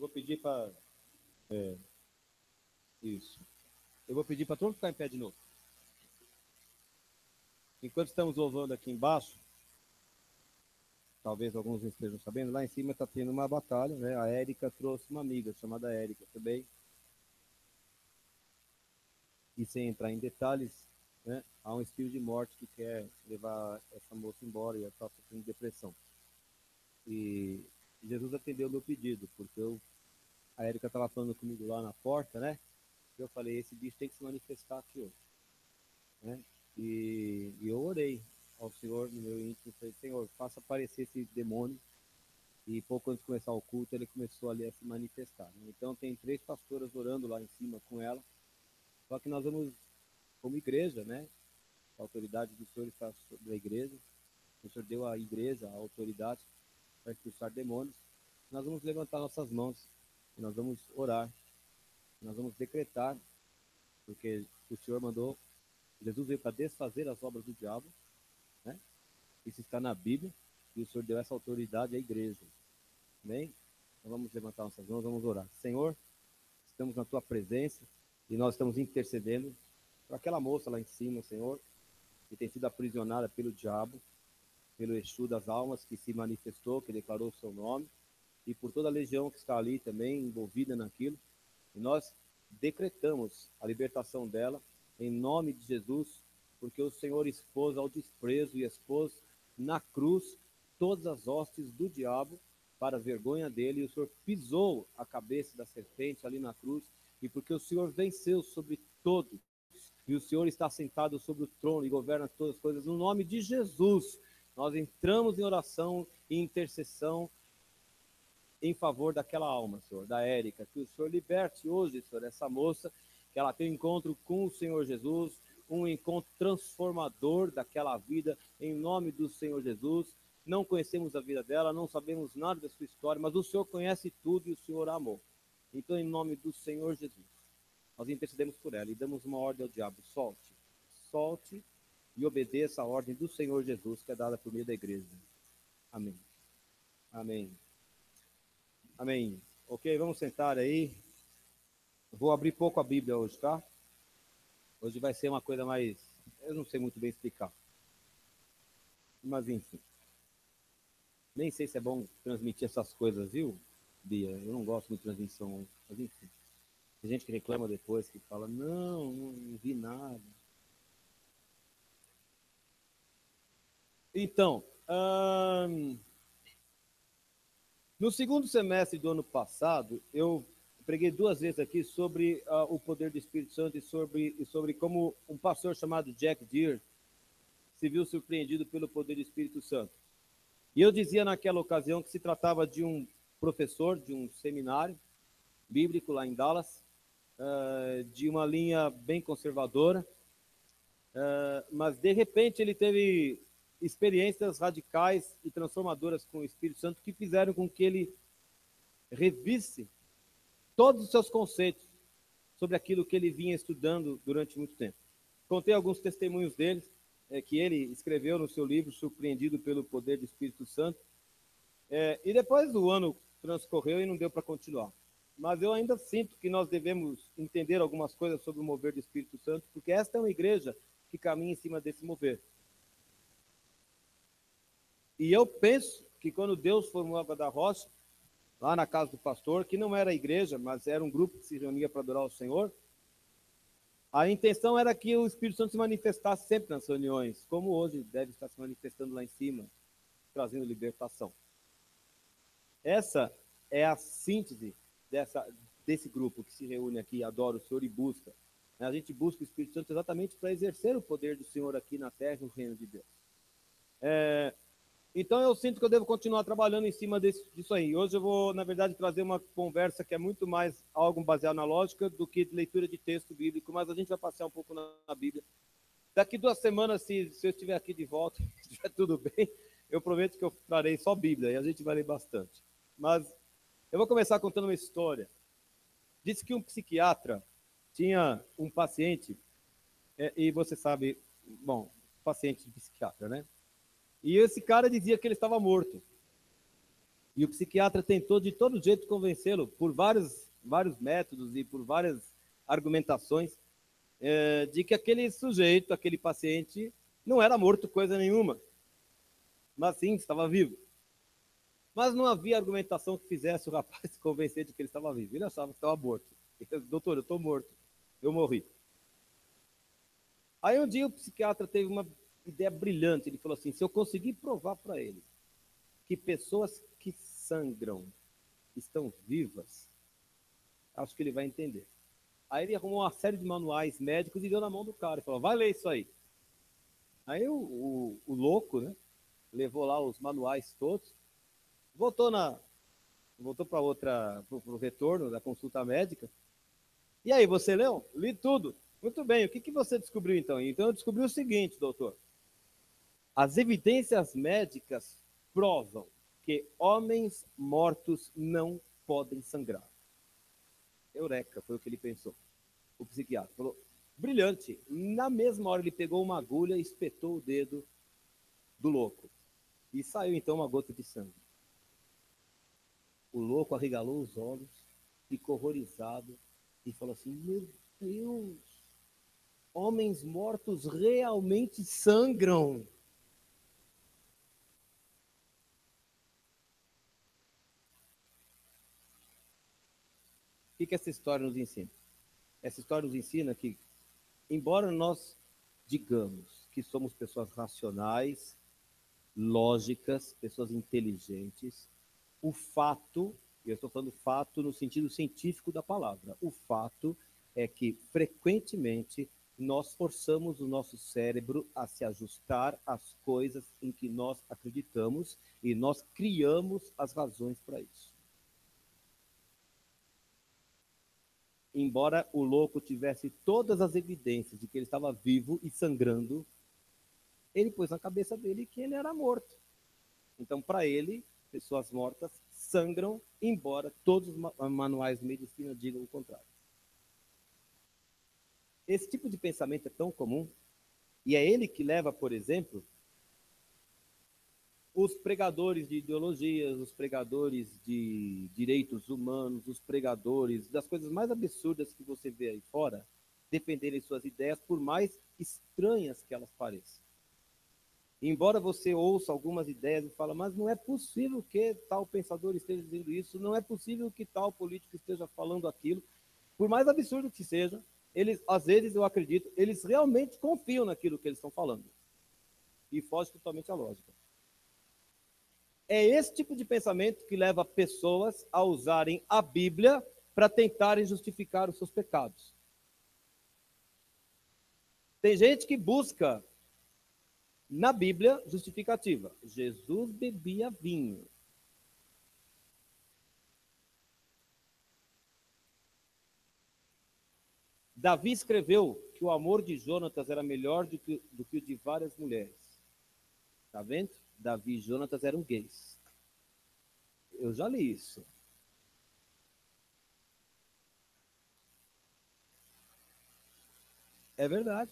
vou pedir para... Isso. Eu vou pedir para todo mundo ficar em pé de novo. Enquanto estamos louvando aqui embaixo, talvez alguns não estejam sabendo, lá em cima está tendo uma batalha, né? A Érica trouxe uma amiga chamada Érica também. E sem entrar em detalhes, né? Há um espírito de morte que quer levar essa moça embora e ela está sofrendo depressão. E Jesus atendeu o meu pedido, porque a Érica estava falando comigo lá na porta, né? Eu falei, esse bicho tem que se manifestar aqui hoje, né? E eu orei ao Senhor no meu íntimo, falei, Senhor, faça aparecer esse demônio. E pouco antes de começar o culto, ele começou ali a se manifestar, né? Então tem 3 pastoras orando lá em cima com ela. Só que nós vamos, como igreja, né? A autoridade do Senhor está sobre a igreja. O Senhor deu à igreja a autoridade para expulsar demônios. Nós vamos levantar nossas mãos, e nós vamos orar, nós vamos decretar, porque o Senhor mandou, Jesus veio para desfazer as obras do diabo, né? Isso está na Bíblia, e o Senhor deu essa autoridade à igreja. Amém? Então vamos levantar nossas mãos, vamos orar. Senhor, estamos na tua presença e nós estamos intercedendo por aquela moça lá em cima, Senhor, que tem sido aprisionada pelo diabo, pelo Exu das almas que se manifestou, que declarou o seu nome, e por toda a legião que está ali também envolvida naquilo. E nós decretamos a libertação dela em nome de Jesus, porque o Senhor expôs ao desprezo e expôs na cruz todas as hostes do diabo para a vergonha dele, e o Senhor pisou a cabeça da serpente ali na cruz, e porque o Senhor venceu sobre todos, e o Senhor está sentado sobre o trono e governa todas as coisas, no nome de Jesus, nós entramos em oração e intercessão em favor daquela alma, Senhor, da Érica, que o Senhor liberte hoje, Senhor, essa moça, que ela tenha um encontro com o Senhor Jesus, um encontro transformador daquela vida, em nome do Senhor Jesus. Não conhecemos a vida dela, não sabemos nada da sua história, mas o Senhor conhece tudo e o Senhor a amou. Então, em nome do Senhor Jesus, nós intercedemos por ela e damos uma ordem ao diabo: solte e obedeça a ordem do Senhor Jesus, que é dada por meio da igreja. Amém. Amém. Amém. Ok, vamos sentar aí. Vou abrir pouco a Bíblia hoje, tá? Hoje vai ser uma coisa mais... Eu não sei muito bem explicar. Mas, enfim. Nem sei se é bom transmitir essas coisas, viu, Bia? Eu não gosto de transmissão. Mas, enfim. Tem gente que reclama depois, que fala, não vi nada. Então, no segundo semestre do ano passado, eu preguei 2 vezes aqui sobre o poder do Espírito Santo e sobre como um pastor chamado Jack Deere se viu surpreendido pelo poder do Espírito Santo. E eu dizia naquela ocasião que se tratava de um professor de um seminário bíblico lá em Dallas, de uma linha bem conservadora, mas de repente ele teve experiências radicais e transformadoras com o Espírito Santo que fizeram com que ele revisse todos os seus conceitos sobre aquilo que ele vinha estudando durante muito tempo. Contei alguns testemunhos dele, que ele escreveu no seu livro, Surpreendido pelo Poder do Espírito Santo, e depois o ano transcorreu e não deu para continuar. Mas eu ainda sinto que nós devemos entender algumas coisas sobre o mover do Espírito Santo, porque esta é uma igreja que caminha em cima desse mover. E eu penso que quando Deus formou a Água da Rocha, lá na casa do pastor, que não era a igreja, mas era um grupo que se reunia para adorar o Senhor, a intenção era que o Espírito Santo se manifestasse sempre nas reuniões, como hoje deve estar se manifestando lá em cima, trazendo libertação. Essa é a síntese desse grupo que se reúne aqui, adora o Senhor e busca. A gente busca o Espírito Santo exatamente para exercer o poder do Senhor aqui na terra, no reino de Deus. Então eu sinto que eu devo continuar trabalhando em cima disso aí. Hoje eu vou, na verdade, trazer uma conversa que é muito mais algo baseado na lógica do que leitura de texto bíblico, mas a gente vai passear um pouco na Bíblia. Daqui 2 semanas, se eu estiver aqui de volta, se estiver tudo bem, eu prometo que eu trarei só Bíblia, e a gente vai ler bastante. Mas eu vou começar contando uma história. Disse que um psiquiatra tinha um paciente, e você sabe, bom, paciente de psiquiatra, né? E esse cara dizia que ele estava morto. E o psiquiatra tentou de todo jeito convencê-lo, por vários métodos e por várias argumentações, de que aquele sujeito, aquele paciente, não era morto coisa nenhuma, mas sim estava vivo. Mas não havia argumentação que fizesse o rapaz se convencer de que ele estava vivo. Ele achava que estava morto. Ele, doutor, eu estou morto, eu morri. Aí um dia o psiquiatra teve uma ideia brilhante. Ele falou assim: se eu conseguir provar para ele que pessoas que sangram estão vivas, acho que ele vai entender. Aí ele arrumou uma série de manuais médicos e deu na mão do cara. Ele falou: vai ler isso aí. Aí o louco, né, levou lá os manuais todos, voltou para o retorno da consulta médica. E aí, você leu? Li tudo. Muito bem, o que você descobriu então? Então eu descobri o seguinte, doutor. As evidências médicas provam que homens mortos não podem sangrar. Eureka, foi o que ele pensou. O psiquiatra falou: brilhante. Na mesma hora ele pegou uma agulha e espetou o dedo do louco. E saiu então uma gota de sangue. O louco arregalou os olhos, ficou horrorizado e falou assim: meu Deus, homens mortos realmente sangram. O que essa história nos ensina? Essa história nos ensina que, embora nós digamos que somos pessoas racionais, lógicas, pessoas inteligentes, o fato, e eu estou falando fato no sentido científico da palavra, o fato é que, frequentemente, nós forçamos o nosso cérebro a se ajustar às coisas em que nós acreditamos e nós criamos as razões para isso. Embora o louco tivesse todas as evidências de que ele estava vivo e sangrando, ele pôs na cabeça dele que ele era morto. Então, para ele, pessoas mortas sangram, embora todos os manuais de medicina digam o contrário. Esse tipo de pensamento é tão comum, e é ele que leva, por exemplo, os pregadores de ideologias, os pregadores de direitos humanos, os pregadores das coisas mais absurdas que você vê aí fora, defenderem suas ideias, por mais estranhas que elas pareçam. Embora você ouça algumas ideias e fale, mas não é possível que tal pensador esteja dizendo isso, não é possível que tal político esteja falando aquilo, por mais absurdo que seja, eles, às vezes eu acredito, eles realmente confiam naquilo que eles estão falando. E foge totalmente à lógica. É esse tipo de pensamento que leva pessoas a usarem a Bíblia para tentarem justificar os seus pecados. Tem gente que busca na Bíblia justificativa. Jesus bebia vinho. Davi escreveu que o amor de Jonatas era melhor do que o de várias mulheres. Tá vendo? Davi e Jonatas eram gays. Eu já li isso. É verdade.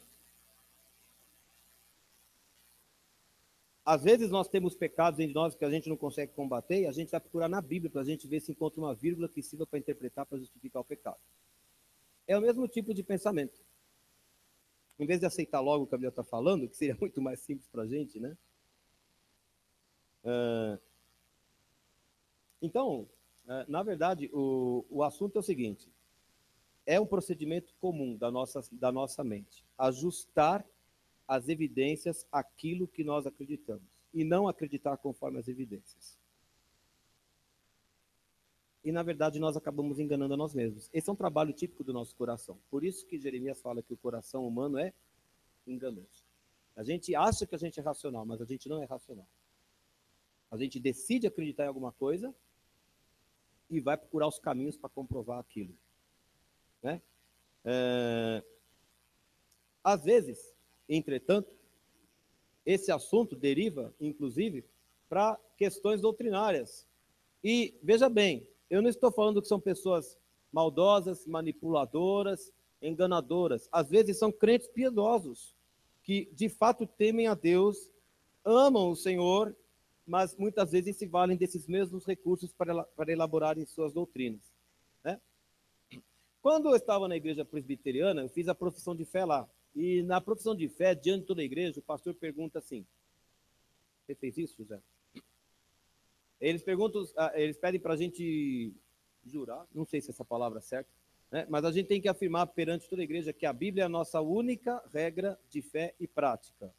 Às vezes nós temos pecados em nós que a gente não consegue combater e a gente vai procurar na Bíblia para a gente ver se encontra uma vírgula que sirva para interpretar, para justificar o pecado. É o mesmo tipo de pensamento. Em vez de aceitar logo o que a Bíblia está falando, que seria muito mais simples para a gente, né? Então, na verdade, o assunto é o seguinte: é um procedimento comum da nossa mente, ajustar as evidências àquilo que nós acreditamos, e não acreditar conforme as evidências. E, na verdade, nós acabamos enganando a nós mesmos. Esse é um trabalho típico do nosso coração. Por isso que Jeremias fala que o coração humano é enganoso. A gente acha que a gente é racional, mas a gente não é racional. A gente decide acreditar em alguma coisa e vai procurar os caminhos para comprovar aquilo. Né? Às vezes, entretanto, esse assunto deriva, inclusive, para questões doutrinárias. E, veja bem, eu não estou falando que são pessoas maldosas, manipuladoras, enganadoras. Às vezes são crentes piedosos, que de fato temem a Deus, amam o Senhor mas muitas vezes se valem desses mesmos recursos para elaborarem suas doutrinas, né? Quando eu estava na igreja presbiteriana, eu fiz a profissão de fé lá. E na profissão de fé, diante de toda a igreja, o pastor pergunta assim: você fez isso, José? Eles perguntam, eles pedem para a gente jurar, não sei se essa palavra é certa, né? Mas a gente tem que afirmar perante toda a igreja que a Bíblia é a nossa única regra de fé e prática.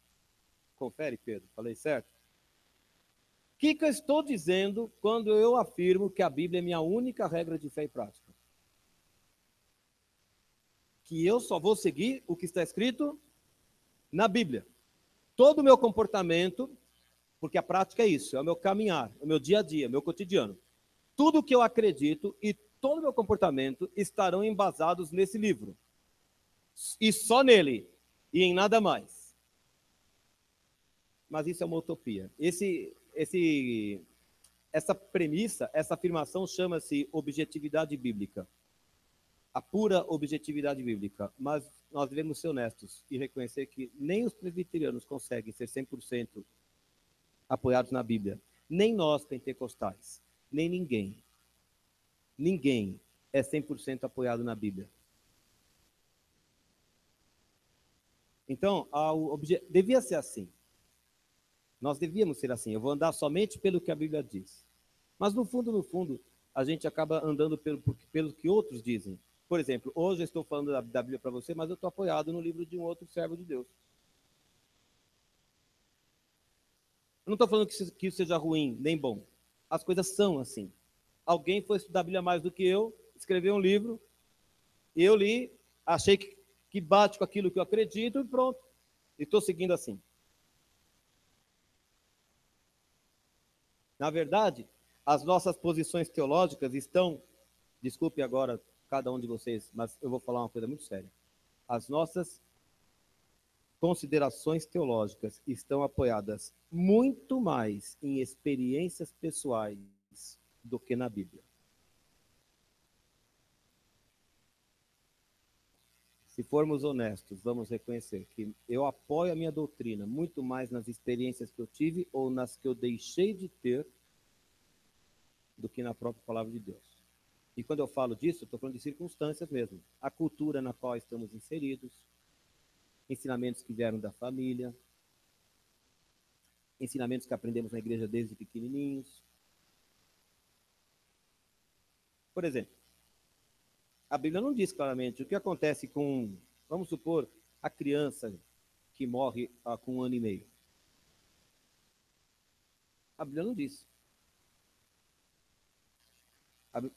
Confere, Pedro, falei certo? O que eu estou dizendo quando eu afirmo que a Bíblia é minha única regra de fé e prática? Que eu só vou seguir o que está escrito na Bíblia. Todo o meu comportamento, porque a prática é isso, é o meu caminhar, é o meu dia a dia, meu cotidiano. Tudo que eu acredito e todo o meu comportamento estarão embasados nesse livro. E só nele, e em nada mais. Mas isso é uma utopia. Essa premissa, essa afirmação chama-se objetividade bíblica. A pura objetividade bíblica. Mas nós devemos ser honestos e reconhecer que nem os presbiterianos conseguem ser 100% apoiados na Bíblia. Nem nós, pentecostais. Nem ninguém. Ninguém é 100% apoiado na Bíblia. Então, devia ser assim. Nós devíamos ser assim. Eu vou andar somente pelo que a Bíblia diz. Mas no fundo, a gente acaba andando pelo que outros dizem. Por exemplo, hoje eu estou falando da Bíblia para você, mas eu estou apoiado no livro de um outro servo de Deus. Eu não estou falando que isso seja ruim, nem bom. As coisas são assim. Alguém foi estudar a Bíblia mais do que eu, escreveu um livro, eu li, achei que bate com aquilo que eu acredito e pronto. E estou seguindo assim. Na verdade, as nossas posições teológicas estão, desculpe agora cada um de vocês, mas eu vou falar uma coisa muito séria. As nossas considerações teológicas estão apoiadas muito mais em experiências pessoais do que na Bíblia. Se formos honestos, vamos reconhecer que eu apoio a minha doutrina muito mais nas experiências que eu tive ou nas que eu deixei de ter do que na própria palavra de Deus. E quando eu falo disso, eu estou falando de circunstâncias mesmo. A cultura na qual estamos inseridos, ensinamentos que vieram da família, ensinamentos que aprendemos na igreja desde pequenininhos. Por exemplo, a Bíblia não diz claramente o que acontece com, vamos supor, a criança que morre com 1 ano e meio. A Bíblia não diz.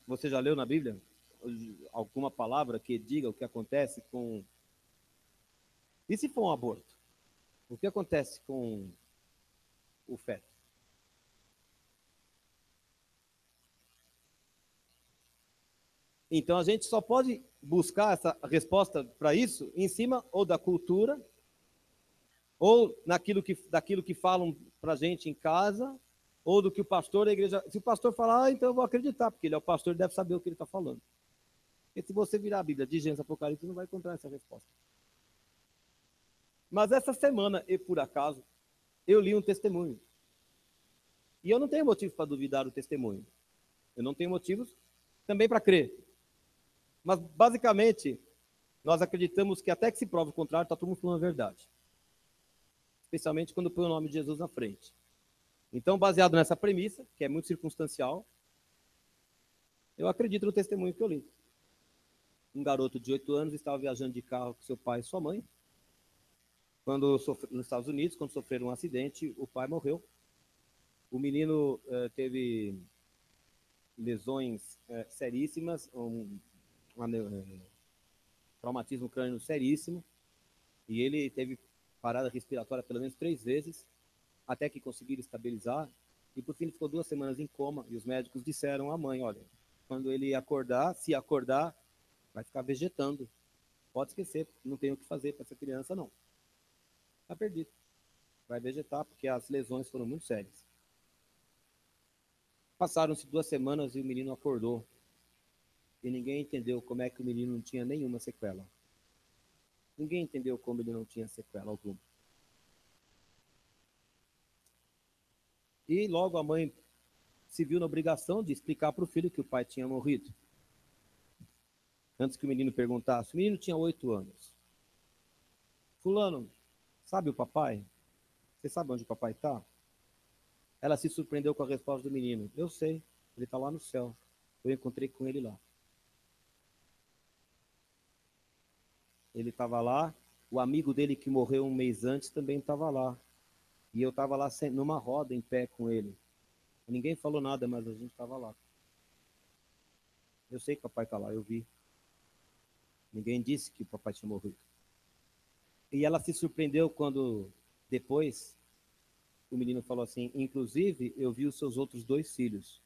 Você já leu na Bíblia alguma palavra que diga o que acontece com... E se for um aborto? O que acontece com o feto? Então a gente só pode buscar essa resposta para isso em cima ou da cultura, ou daquilo que falam para a gente em casa, ou do que o pastor da igreja... Se o pastor falar, então eu vou acreditar, porque ele é o pastor, ele deve saber o que ele está falando. E se você virar a Bíblia de Gênesis Apocalipse, você não vai encontrar essa resposta. Mas essa semana, e por acaso, eu li um testemunho. E eu não tenho motivo para duvidar do testemunho. Eu não tenho motivos também para crer. Mas, basicamente, nós acreditamos que até que se prove o contrário, está todo mundo falando a verdade. Especialmente quando põe o nome de Jesus na frente. Então, baseado nessa premissa, que é muito circunstancial, eu acredito no testemunho que eu li. Um garoto de 8 anos estava viajando de carro com seu pai e sua mãe. Nos Estados Unidos, quando sofreram um acidente, o pai morreu. O menino teve lesões seríssimas, traumatismo crânio seríssimo, e ele teve parada respiratória pelo menos 3 vezes, até que conseguiram estabilizar, e por fim ele ficou 2 semanas em coma, e os médicos disseram à mãe, olha, quando ele acordar, se acordar, vai ficar vegetando, pode esquecer, não tem o que fazer para essa criança não, está perdido, vai vegetar, porque as lesões foram muito sérias. Passaram-se 2 semanas e o menino acordou, e ninguém entendeu como é que o menino não tinha nenhuma sequela. Ninguém entendeu como ele não tinha sequela alguma. E logo a mãe se viu na obrigação de explicar para o filho que o pai tinha morrido. Antes que o menino perguntasse, o menino tinha 8 anos. Fulano, sabe o papai? Você sabe onde o papai está? Ela se surpreendeu com a resposta do menino. Eu sei, ele está lá no céu. Eu encontrei com ele lá. Ele estava lá, o amigo dele que morreu um mês antes também estava lá. E eu estava lá numa roda em pé com ele. Ninguém falou nada, mas a gente estava lá. Eu sei que o papai está lá, eu vi. Ninguém disse que o papai tinha morrido. E ela se surpreendeu quando, depois, o menino falou assim, inclusive, eu vi os seus outros 2 filhos.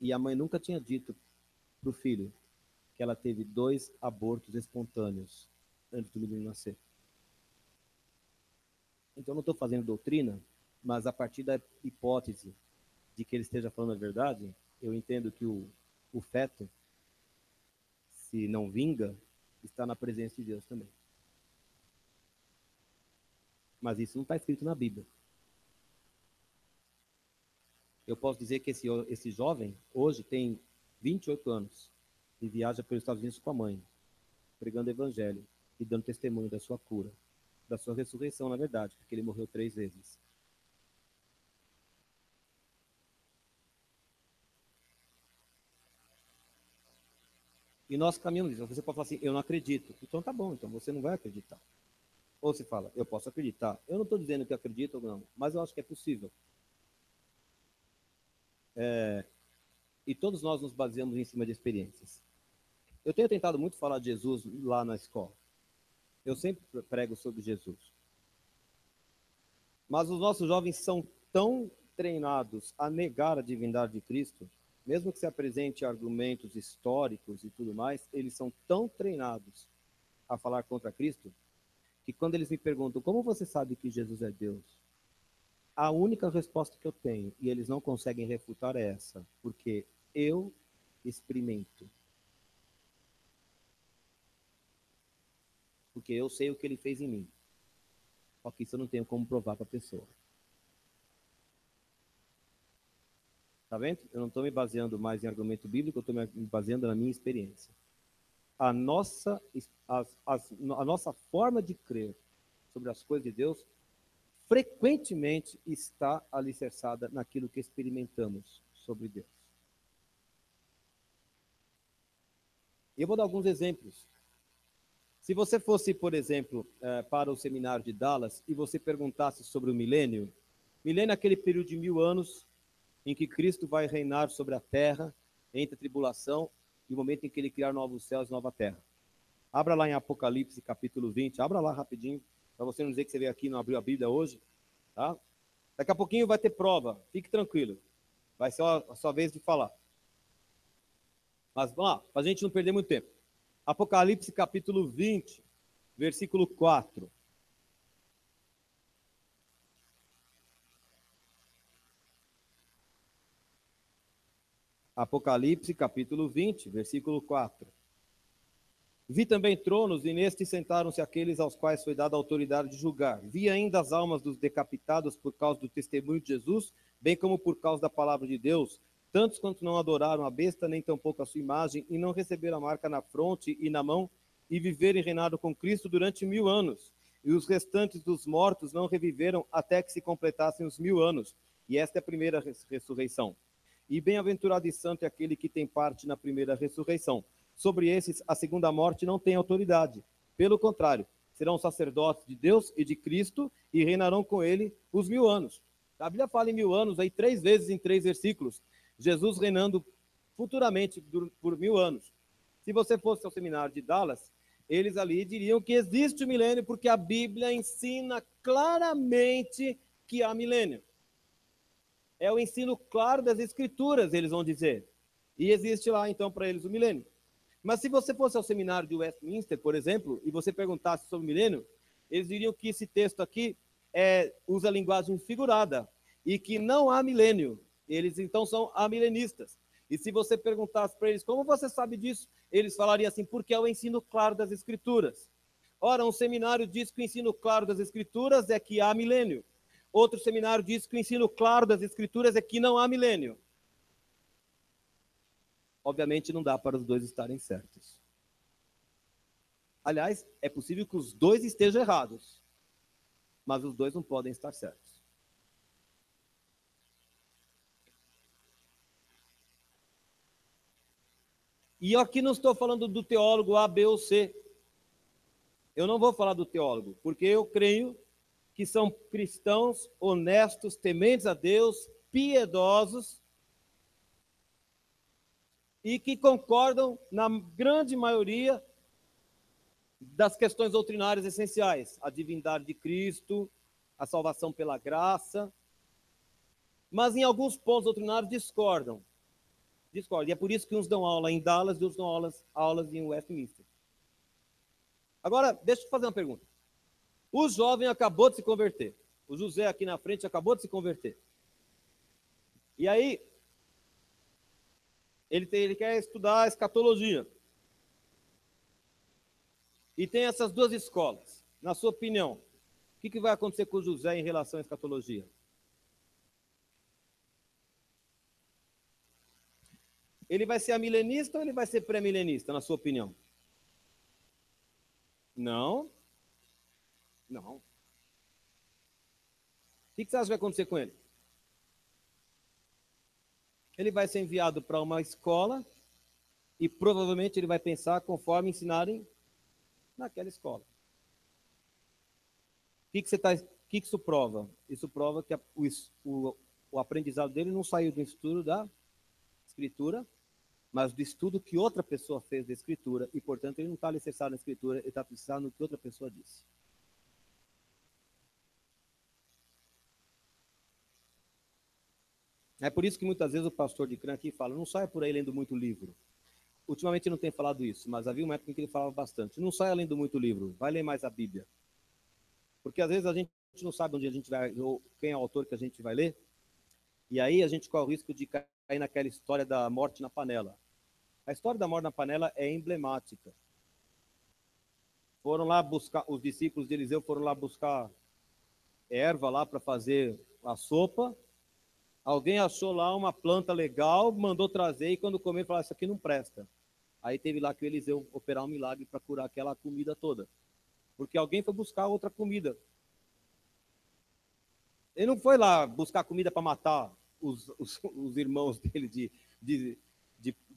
E a mãe nunca tinha dito para o filho que ela teve 2 abortos espontâneos antes do menino nascer. Então, eu não estou fazendo doutrina, mas a partir da hipótese de que ele esteja falando a verdade, eu entendo que o feto, se não vinga, está na presença de Deus também. Mas isso não está escrito na Bíblia. Eu posso dizer que esse jovem, hoje, tem 28 anos e viaja pelos Estados Unidos com a mãe, pregando o evangelho e dando testemunho da sua cura, da sua ressurreição, na verdade, porque ele morreu 3 vezes. E nós caminhamos isso. Você pode falar assim, eu não acredito. Então tá bom, então você não vai acreditar. Ou você fala, eu posso acreditar. Eu não estou dizendo que acredito ou não, mas eu acho que é possível. E todos nós nos baseamos em cima de experiências. Eu tenho tentado muito falar de Jesus lá na escola. Eu sempre prego sobre Jesus. Mas os nossos jovens são tão treinados a negar a divindade de Cristo, mesmo que se apresente argumentos históricos e tudo mais, eles são tão treinados a falar contra Cristo, que quando eles me perguntam, como você sabe que Jesus é Deus? A única resposta que eu tenho, e eles não conseguem refutar, é essa, porque eu experimento. Porque eu sei o que ele fez em mim. Só que isso eu não tenho como provar para a pessoa. Tá vendo? Eu não estou me baseando mais em argumento bíblico, eu estou me baseando na minha experiência. A nossa forma de crer sobre as coisas de Deus frequentemente está alicerçada naquilo que experimentamos sobre Deus. E eu vou dar alguns exemplos. Se você fosse, por exemplo, para o seminário de Dallas e você perguntasse sobre o milênio é aquele período de 1000 anos em que Cristo vai reinar sobre a terra, entre a tribulação e o momento em que ele criar novos céus e nova terra. Abra lá em Apocalipse, capítulo 20, abra lá rapidinho, para você não dizer que você veio aqui e não abriu a Bíblia hoje, tá? Daqui a pouquinho vai ter prova, fique tranquilo, vai ser a sua vez de falar. Mas vamos lá, para a gente não perder muito tempo. Apocalipse, capítulo 20, versículo 4. Apocalipse, capítulo 20, versículo 4. Vi também tronos, e nestes sentaram-se aqueles aos quais foi dada a autoridade de julgar. Vi ainda as almas dos decapitados por causa do testemunho de Jesus, bem como por causa da palavra de Deus, tantos quanto não adoraram a besta, nem tampouco a sua imagem, e não receberam a marca na fronte e na mão, e viveram e reinaram com Cristo durante 1000 anos. E os restantes dos mortos não reviveram até que se completassem os 1000 anos. E esta é a primeira ressurreição. E bem-aventurado e santo é aquele que tem parte na primeira ressurreição. Sobre esses, a segunda morte não tem autoridade. Pelo contrário, serão sacerdotes de Deus e de Cristo e reinarão com ele os 1000 anos. A Bíblia fala em 1000 anos aí 3 vezes em 3 versículos. Jesus reinando futuramente por 1000 anos. Se você fosse ao seminário de Dallas, eles ali diriam que existe o milênio porque a Bíblia ensina claramente que há milênio. É o ensino claro das Escrituras, eles vão dizer. E existe lá, então, para eles o milênio. Mas se você fosse ao seminário de Westminster, por exemplo, e você perguntasse sobre o milênio, eles diriam que esse texto aqui usa linguagem figurada e que não há milênio. Eles, então, são amilenistas. E se você perguntasse para eles, como você sabe disso? Eles falariam assim, porque é o ensino claro das Escrituras. Ora, um seminário diz que o ensino claro das Escrituras é que há milênio. Outro seminário diz que o ensino claro das Escrituras é que não há milênio. Obviamente, não dá para os dois estarem certos. Aliás, é possível que os dois estejam errados, mas os dois não podem estar certos. E eu aqui não estou falando do teólogo A, B ou C. Eu não vou falar do teólogo, porque eu creio que são cristãos honestos, tementes a Deus, piedosos, e que concordam na grande maioria das questões doutrinárias essenciais, a divindade de Cristo, a salvação pela graça, mas em alguns pontos doutrinários discordam. E é por isso que uns dão aula em Dallas e outros dão aulas em Westminster. Agora, deixa eu te fazer uma pergunta. O jovem acabou de se converter. O José aqui na frente acabou de se converter. E aí, ele quer estudar escatologia. E tem essas duas escolas. Na sua opinião, o que vai acontecer com o José em relação à escatologia? Ele vai ser amilenista ou ele vai ser pré-milenista, na sua opinião? Não. Não. O que você acha que vai acontecer com ele? Ele vai ser enviado para uma escola e provavelmente ele vai pensar conforme ensinarem naquela escola. O que isso prova? Isso prova que o aprendizado dele não saiu do estudo da Escritura, mas do estudo que outra pessoa fez da Escritura, e, portanto, ele não está alicerçado na Escritura, ele está alicerçado no que outra pessoa disse. É por isso que muitas vezes o pastor de crã aqui fala, não saia por aí lendo muito livro. Ultimamente não tem falado isso, mas havia uma época em que ele falava bastante. Não saia lendo muito livro, vai ler mais a Bíblia. Porque às vezes a gente não sabe onde a gente vai, ou quem é o autor que a gente vai ler, e aí a gente corre o risco de cair naquela história da morte na panela. A história da morte na panela é emblemática. Foram lá buscar, os discípulos de Eliseu foram lá buscar erva lá para fazer a sopa. Alguém achou lá uma planta legal, mandou trazer, e quando comer, falou, isso aqui não presta. Aí teve lá que o Eliseu operar um milagre para curar aquela comida toda. Porque alguém foi buscar outra comida. Ele não foi lá buscar comida para matar os irmãos dele de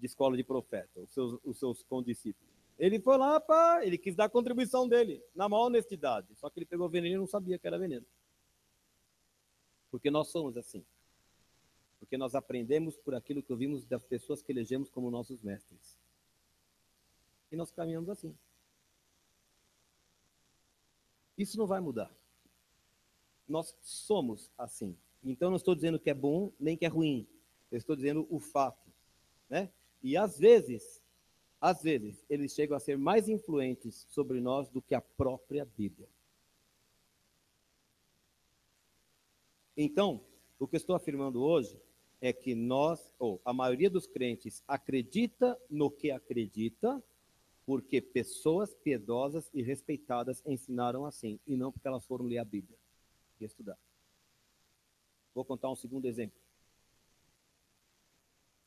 escola de profeta, os seus condiscípulos. Ele foi lá para. Ele quis dar a contribuição dele, na maior honestidade. Só que ele pegou veneno e não sabia que era veneno. Porque nós somos assim. Porque nós aprendemos por aquilo que ouvimos das pessoas que elegemos como nossos mestres. E nós caminhamos assim. Isso não vai mudar. Nós somos assim. Então, não estou dizendo que é bom nem que é ruim. Eu estou dizendo o fato. Né? E às vezes, eles chegam a ser mais influentes sobre nós do que a própria Bíblia. Então, o que eu estou afirmando hoje é que a maioria dos crentes acredita no que acredita, porque pessoas piedosas e respeitadas ensinaram assim, e não porque elas foram ler a Bíblia e estudar. Vou contar um segundo exemplo.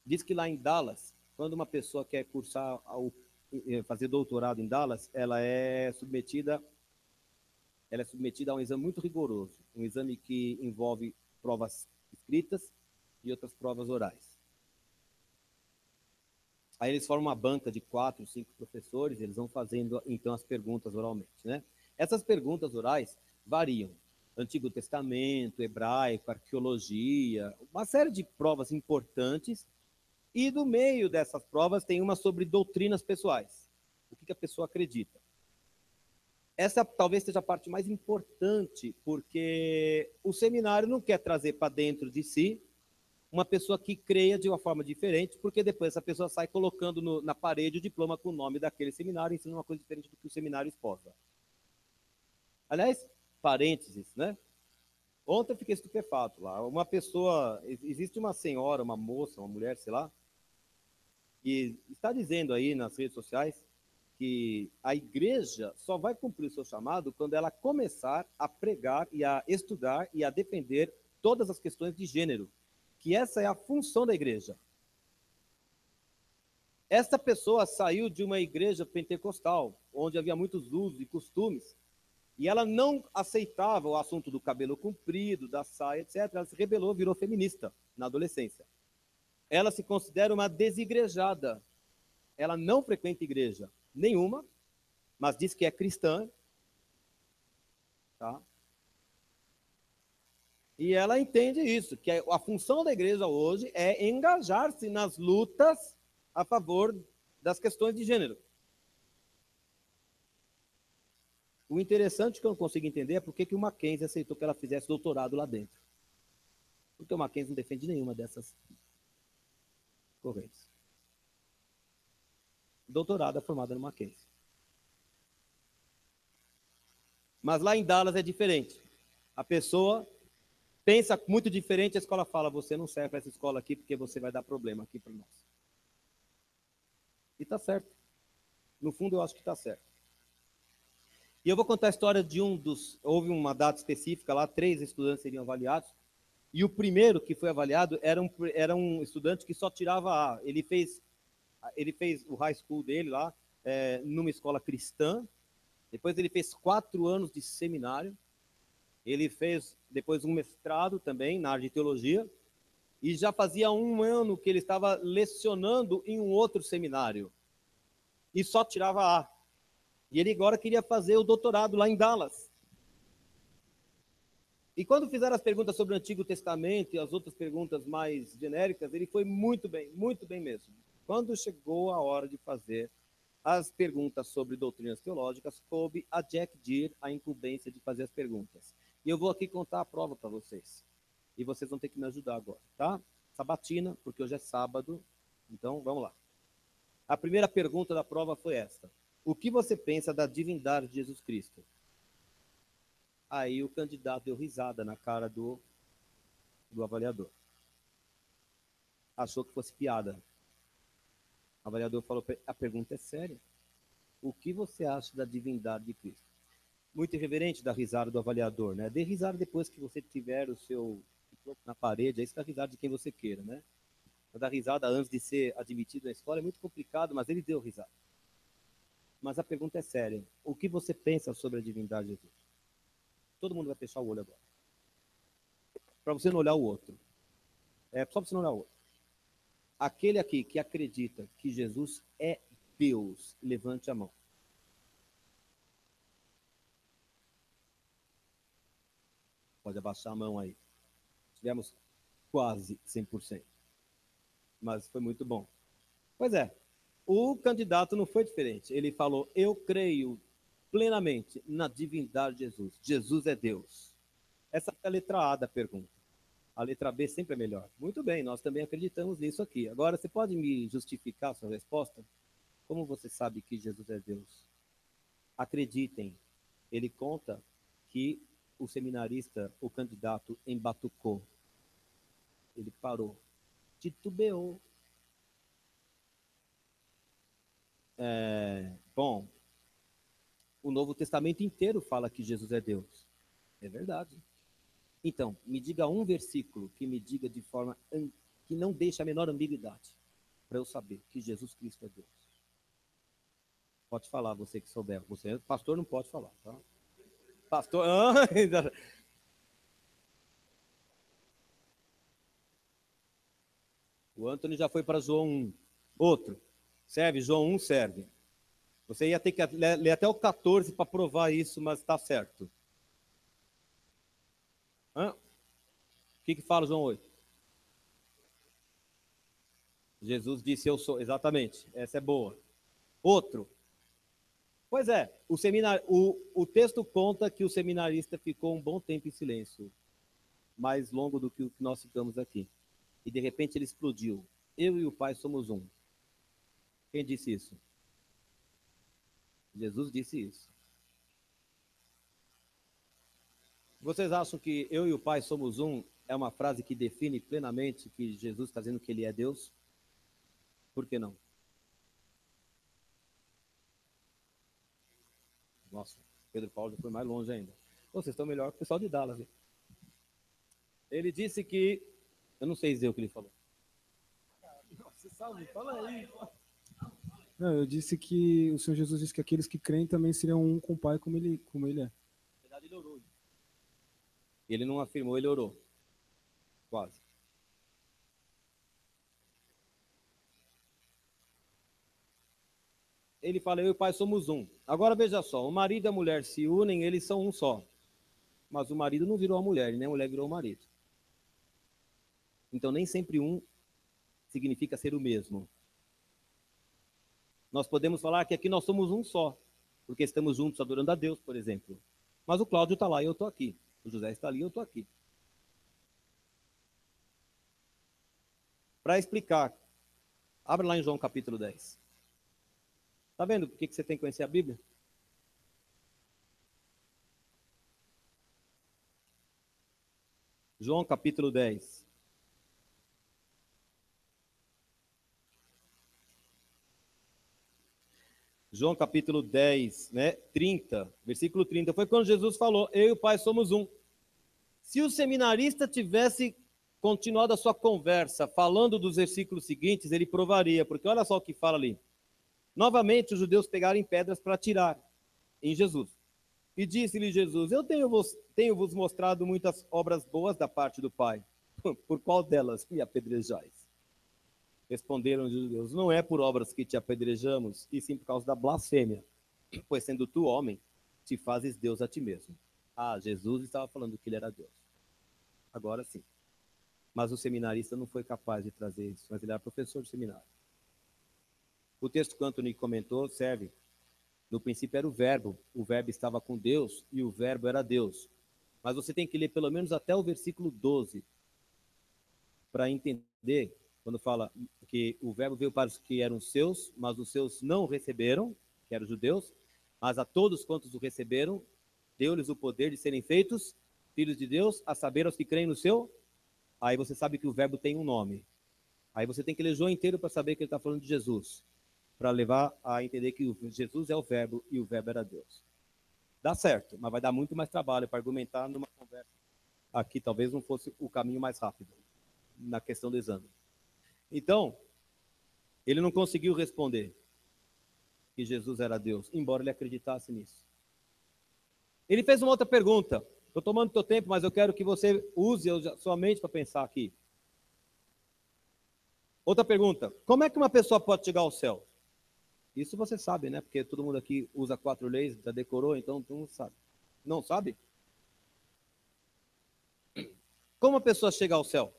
Diz que lá em Dallas, quando uma pessoa quer cursar, fazer doutorado em Dallas, ela é submetida a um exame muito rigoroso, um exame que envolve provas escritas e outras provas orais. Aí eles formam uma banca de 4, 5 professores, eles vão fazendo, então, as perguntas oralmente, né? Essas perguntas orais variam. Antigo Testamento, hebraico, arqueologia, uma série de provas importantes, e no meio dessas provas tem uma sobre doutrinas pessoais. O que a pessoa acredita. Essa talvez seja a parte mais importante, porque o seminário não quer trazer para dentro de si uma pessoa que creia de uma forma diferente, porque depois essa pessoa sai colocando na parede o diploma com o nome daquele seminário, ensinando uma coisa diferente do que o seminário esposa. Aliás, parênteses, né? Ontem eu fiquei estupefato lá. Uma pessoa, existe uma senhora, uma moça, uma mulher, sei lá, que está dizendo aí nas redes sociais que a igreja só vai cumprir o seu chamado quando ela começar a pregar e a estudar e a defender todas as questões de gênero, que essa é a função da igreja. Essa pessoa saiu de uma igreja pentecostal, onde havia muitos usos e costumes, e ela não aceitava o assunto do cabelo comprido, da saia, etc. Ela se rebelou, virou feminista na adolescência. Ela se considera uma desigrejada. Ela não frequenta igreja nenhuma, mas diz que é cristã, tá? E ela entende isso, que a função da igreja hoje é engajar-se nas lutas a favor das questões de gênero. O interessante que eu não consigo entender é por que o Mackenzie aceitou que ela fizesse doutorado lá dentro. Porque o Mackenzie não defende nenhuma dessas correntes. Doutorado é formada no Mackenzie. Mas lá em Dallas é diferente. A pessoa pensa muito diferente, a escola fala, você não serve para essa escola aqui porque você vai dar problema aqui para nós. E está certo. No fundo, eu acho que está certo. E eu vou contar a história de houve uma data específica lá, 3 estudantes seriam avaliados, e o primeiro que foi avaliado era um estudante que só tirava A. Ele fez o high school dele lá, numa escola cristã, depois ele fez 4 anos de seminário, ele fez depois um mestrado também na área de teologia, e já fazia 1 ano que ele estava lecionando em um outro seminário, e só tirava A. E ele agora queria fazer o doutorado lá em Dallas. E quando fizeram as perguntas sobre o Antigo Testamento e as outras perguntas mais genéricas, ele foi muito bem mesmo. Quando chegou a hora de fazer as perguntas sobre doutrinas teológicas, coube a Jack Deere a incumbência de fazer as perguntas. E eu vou aqui contar a prova para vocês. E vocês vão ter que me ajudar agora, tá? Sabatina, porque hoje é sábado. Então, vamos lá. A primeira pergunta da prova foi esta: o que você pensa da divindade de Jesus Cristo? Aí o candidato deu risada na cara do avaliador. Achou que fosse piada. O avaliador falou, a pergunta é séria. O que você acha da divindade de Cristo? Muito irreverente da risada do avaliador, né? Dê risada depois que você tiver o seu na parede, aí você dá risada de quem você queira, né? Dar risada antes de ser admitido na escola é muito complicado, mas ele deu risada. Mas a pergunta é séria. O que você pensa sobre a divindade de Jesus? Todo mundo vai fechar o olho agora. Para você não olhar o outro. Só para você não olhar o outro. Aquele aqui que acredita que Jesus é Deus, levante a mão. Pode abaixar a mão aí. Tivemos quase 100%. Mas foi muito bom. Pois é, o candidato não foi diferente. Ele falou, eu creio plenamente na divindade de Jesus. Jesus é Deus. Essa é a letra A da pergunta. A letra B sempre é melhor. Muito bem, nós também acreditamos nisso aqui. Agora, você pode me justificar a sua resposta? Como você sabe que Jesus é Deus? Acreditem, ele conta que o seminarista, o candidato, embatucou. Ele parou, titubeou. Bom, o Novo Testamento inteiro fala que Jesus é Deus. É verdade. Então, me diga um versículo que me diga de forma que não deixe a menor ambiguidade, para eu saber que Jesus Cristo é Deus. Pode falar, você que souber. Você, pastor, não pode falar, tá? Pastor. O Antônio já foi para João 1. Outro. Serve? João 1 serve. Você ia ter que ler até o 14 para provar isso, mas está certo. O que fala João 8? Jesus disse, eu sou. Exatamente. Essa é boa. Outro. Pois é, o texto conta que o seminarista ficou um bom tempo em silêncio, mais longo do que o que nós ficamos aqui. E de repente ele explodiu. Eu e o Pai somos um. Quem disse isso? Jesus disse isso. Vocês acham que eu e o Pai somos um é uma frase que define plenamente que Jesus está dizendo que ele é Deus? Por que não? Nossa, Pedro Paulo já foi mais longe ainda. Vocês estão melhor que o pessoal de Dallas. Hein? Ele disse que... Eu não sei dizer o que ele falou. Você sabe? Fala aí. Não, eu disse que o Senhor Jesus disse que aqueles que creem também seriam um com o Pai como ele é. Na verdade, ele orou. Ele não afirmou, ele orou. Quase. Ele fala, eu e o pai somos um. Agora veja só, o marido e a mulher se unem, eles são um só. Mas o marido não virou a mulher, e nem a mulher virou o marido. Então nem sempre um significa ser o mesmo. Nós podemos falar que aqui nós somos um só, porque estamos juntos adorando a Deus, por exemplo. Mas o Cláudio está lá e eu estou aqui. O José está ali e eu estou aqui. Para explicar, abre lá em João capítulo 10. Está vendo por que você tem que conhecer a Bíblia? João capítulo 10. João capítulo 10, né? 30, versículo 30. Foi quando Jesus falou, eu e o Pai somos um. Se o seminarista tivesse continuado a sua conversa falando dos versículos seguintes, ele provaria, porque olha só o que fala ali. Novamente os judeus pegaram em pedras para atirar em Jesus. E disse-lhe Jesus, eu tenho-vos mostrado muitas obras boas da parte do Pai. Por qual delas me apedrejais? Responderam os judeus, não é por obras que te apedrejamos, e sim por causa da blasfêmia. Pois sendo tu homem, te fazes Deus a ti mesmo. Ah, Jesus estava falando que ele era Deus. Agora sim. Mas o seminarista não foi capaz de trazer isso, mas ele era professor de seminário. O texto que o Anthony comentou serve. No princípio era o verbo estava com Deus e o verbo era Deus. Mas você tem que ler pelo menos até o versículo 12 para entender, quando fala que o verbo veio para os que eram seus, mas os seus não o receberam, que eram os judeus, mas a todos quantos o receberam, deu-lhes o poder de serem feitos filhos de Deus, a saber, aos que creem no seu. Aí você sabe que o verbo tem um nome. Aí você tem que ler João inteiro para saber que ele está falando de Jesus, para levar a entender que Jesus é o verbo e o verbo era Deus. Dá certo, mas vai dar muito mais trabalho para argumentar numa conversa. Aqui talvez não fosse o caminho mais rápido na questão do exame. Então, ele não conseguiu responder que Jesus era Deus, embora ele acreditasse nisso. Ele fez uma outra pergunta. Estou tomando teu tempo, mas eu quero que você use a sua mente para pensar aqui. Outra pergunta. Como é que uma pessoa pode chegar ao céu? Isso você sabe, né? Porque todo mundo aqui usa 4 leis, já decorou, então todo mundo sabe. Não sabe? Como a pessoa chega ao céu?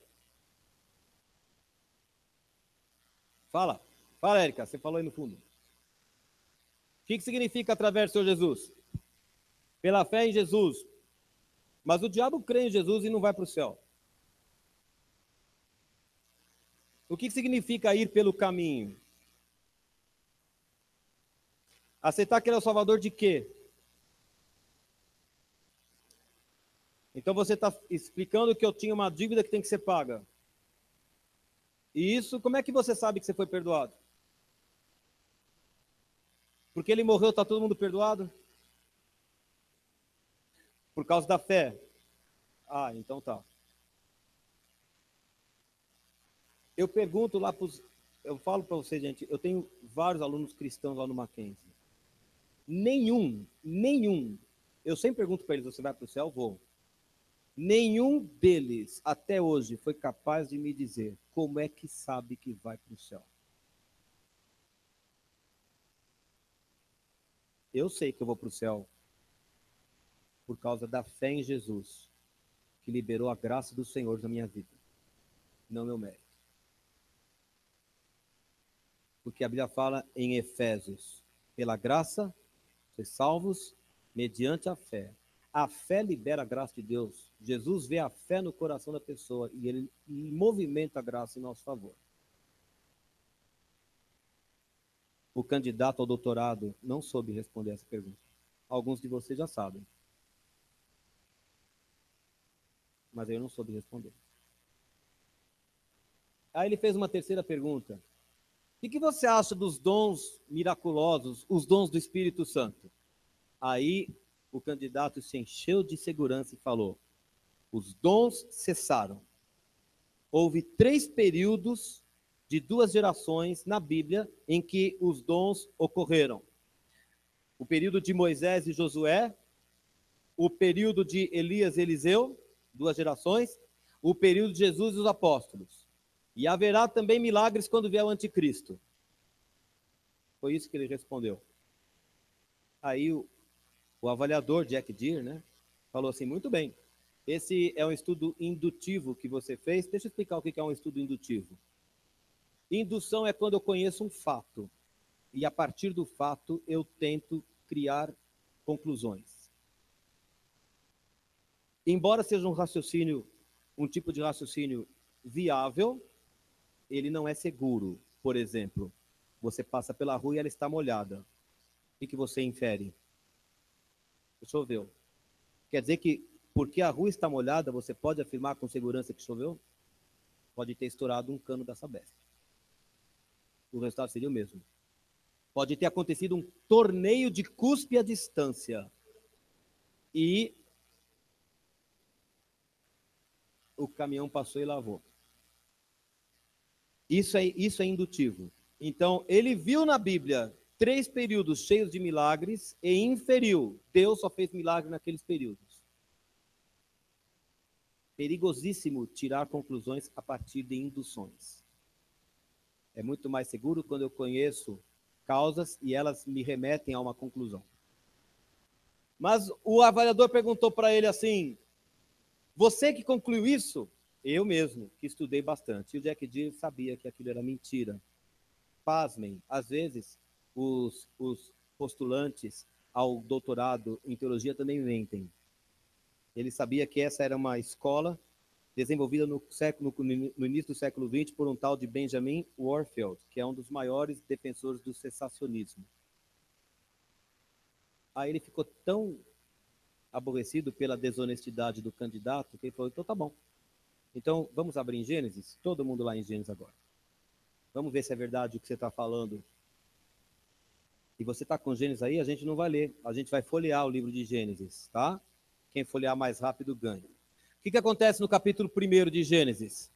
Fala. Fala, Érica, você falou aí no fundo. O que significa através do Senhor Jesus? Pela fé em Jesus. Mas o diabo crê em Jesus e não vai para o céu. O que significa ir pelo caminho? Aceitar que ele é o salvador de quê? Então você está explicando que eu tinha uma dívida que tem que ser paga. E isso, como é que você sabe que você foi perdoado? Porque ele morreu, está todo mundo perdoado? Por causa da fé? Ah, então tá. Eu pergunto lá para os... Eu falo para vocês, gente, eu tenho vários alunos cristãos lá no Mackenzie. Nenhum. Eu sempre pergunto para eles, você vai para o céu? Vou. Nenhum deles, até hoje, foi capaz de me dizer como é que sabe que vai para o céu. Eu sei que eu vou para o céu por causa da fé em Jesus, que liberou a graça do Senhor na minha vida, não meu mérito. Porque a Bíblia fala em Efésios, pela graça, sois salvos mediante a fé. A fé libera a graça de Deus. Jesus vê a fé no coração da pessoa e ele movimenta a graça em nosso favor. O candidato ao doutorado não soube responder essa pergunta. Alguns de vocês já sabem. Mas eu não soube responder. Aí ele fez uma terceira pergunta. O que você acha dos dons miraculosos, os dons do Espírito Santo? Aí o candidato se encheu de segurança e falou: os dons cessaram. Houve 3 períodos de 2 gerações na Bíblia em que os dons ocorreram. O período de Moisés e Josué, o período de Elias e Eliseu, 2 gerações, o período de Jesus e os apóstolos. E haverá também milagres quando vier o anticristo. Foi isso que ele respondeu. Aí o avaliador, Jack Deere, né, falou assim, muito bem, esse é um estudo indutivo que você fez. Deixa eu explicar o que é um estudo indutivo. Indução é quando eu conheço um fato, e a partir do fato eu tento criar conclusões. Embora seja um raciocínio, um tipo de raciocínio viável, ele não é seguro. Por exemplo, você passa pela rua e ela está molhada. O que você infere? Choveu. Quer dizer que, porque a rua está molhada, você pode afirmar com segurança que choveu? Pode ter estourado um cano da Sabesp. O resultado seria o mesmo. Pode ter acontecido um torneio de cuspe à distância. E o caminhão passou e lavou. Isso é indutivo. Então, ele viu na Bíblia 3 períodos cheios de milagres e inferiu. Deus só fez milagre naqueles períodos. Perigosíssimo tirar conclusões a partir de induções. É muito mais seguro quando eu conheço causas e elas me remetem a uma conclusão. Mas o avaliador perguntou para ele assim, você que concluiu isso? Eu mesmo, que estudei bastante. E o Jack Deere sabia que aquilo era mentira. Pasmem, às vezes os postulantes ao doutorado em teologia também mentem. Ele sabia que essa era uma escola desenvolvida no início do século XX por um tal de Benjamin Warfield, que é um dos maiores defensores do cessacionismo. Aí ele ficou tão aborrecido pela desonestidade do candidato que ele falou, então tá bom. Então vamos abrir em Gênesis? Todo mundo lá em Gênesis agora. Vamos ver se é verdade o que você está falando. E você está com Gênesis aí, a gente não vai ler. A gente vai folhear o livro de Gênesis, tá? Quem folhear mais rápido ganha. O que acontece no capítulo 1 de Gênesis?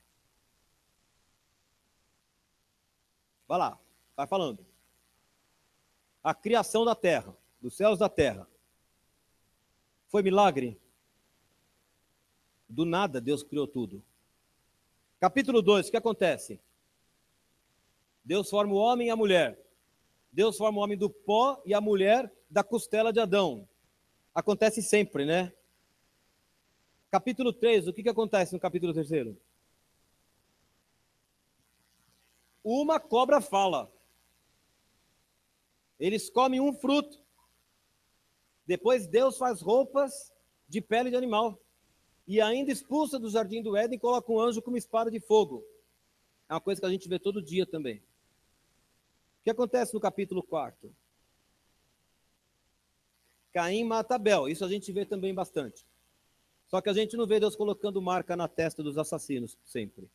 Vai lá, vai falando. A criação da terra, dos céus da terra. Foi milagre? Do nada Deus criou tudo. Capítulo 2, o que acontece? Deus forma o homem e a mulher. Deus forma o homem do pó e a mulher da costela de Adão. Acontece sempre, né? Capítulo 3, o que acontece no capítulo 3? Uma cobra fala. Eles comem um fruto. Depois Deus faz roupas de pele de animal. E ainda expulsa do jardim do Éden e coloca um anjo com uma espada de fogo. É uma coisa que a gente vê todo dia também. O que acontece no capítulo 4? Caim mata Abel. Isso a gente vê também bastante. Só que a gente não vê Deus colocando marca na testa dos assassinos sempre.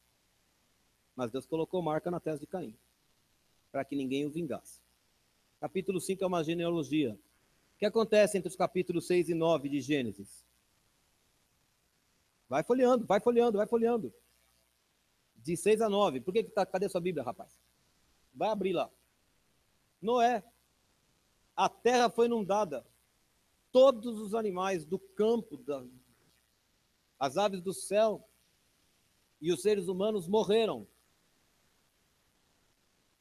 Mas Deus colocou marca na testa de Caim, para que ninguém o vingasse. Capítulo 5 é uma genealogia. O que acontece entre os capítulos 6 e 9 de Gênesis? Vai folheando, vai folheando, vai folheando. De 6 a 9. Por que tá? Cadê sua Bíblia, rapaz? Vai abrir lá. Noé. A terra foi inundada. Todos os animais do campo, as aves do céu e os seres humanos morreram.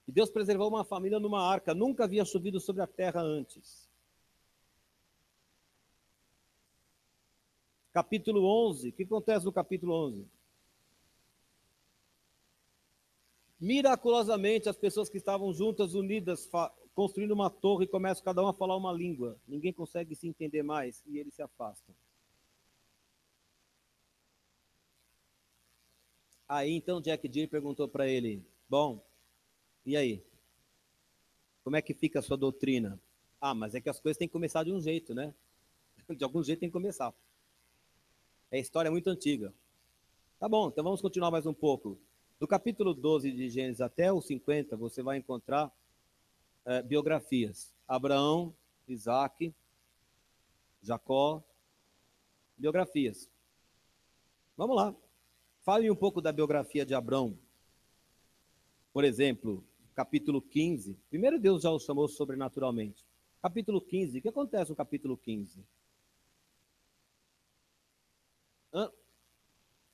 E Deus preservou uma família numa arca. Nunca havia chovido sobre a terra antes. Capítulo 11. O que acontece no capítulo 11? Miraculosamente, as pessoas que estavam juntas, unidas, construindo uma torre, começam cada um a falar uma língua. Ninguém consegue se entender mais e eles se afastam. Aí, então, Jack Deere perguntou para ele, bom, e aí? Como é que fica a sua doutrina? Ah, mas é que as coisas têm que começar de um jeito, né? De algum jeito tem que começar. É história muito antiga. Tá bom, então vamos continuar mais um pouco. Do capítulo 12 de Gênesis até o 50, você vai encontrar biografias. Abraão, Isaac, Jacó, biografias. Vamos lá. Fale um pouco da biografia de Abrão. Por exemplo, capítulo 15. Primeiro Deus já o chamou sobrenaturalmente. Capítulo 15. O que acontece no capítulo 15?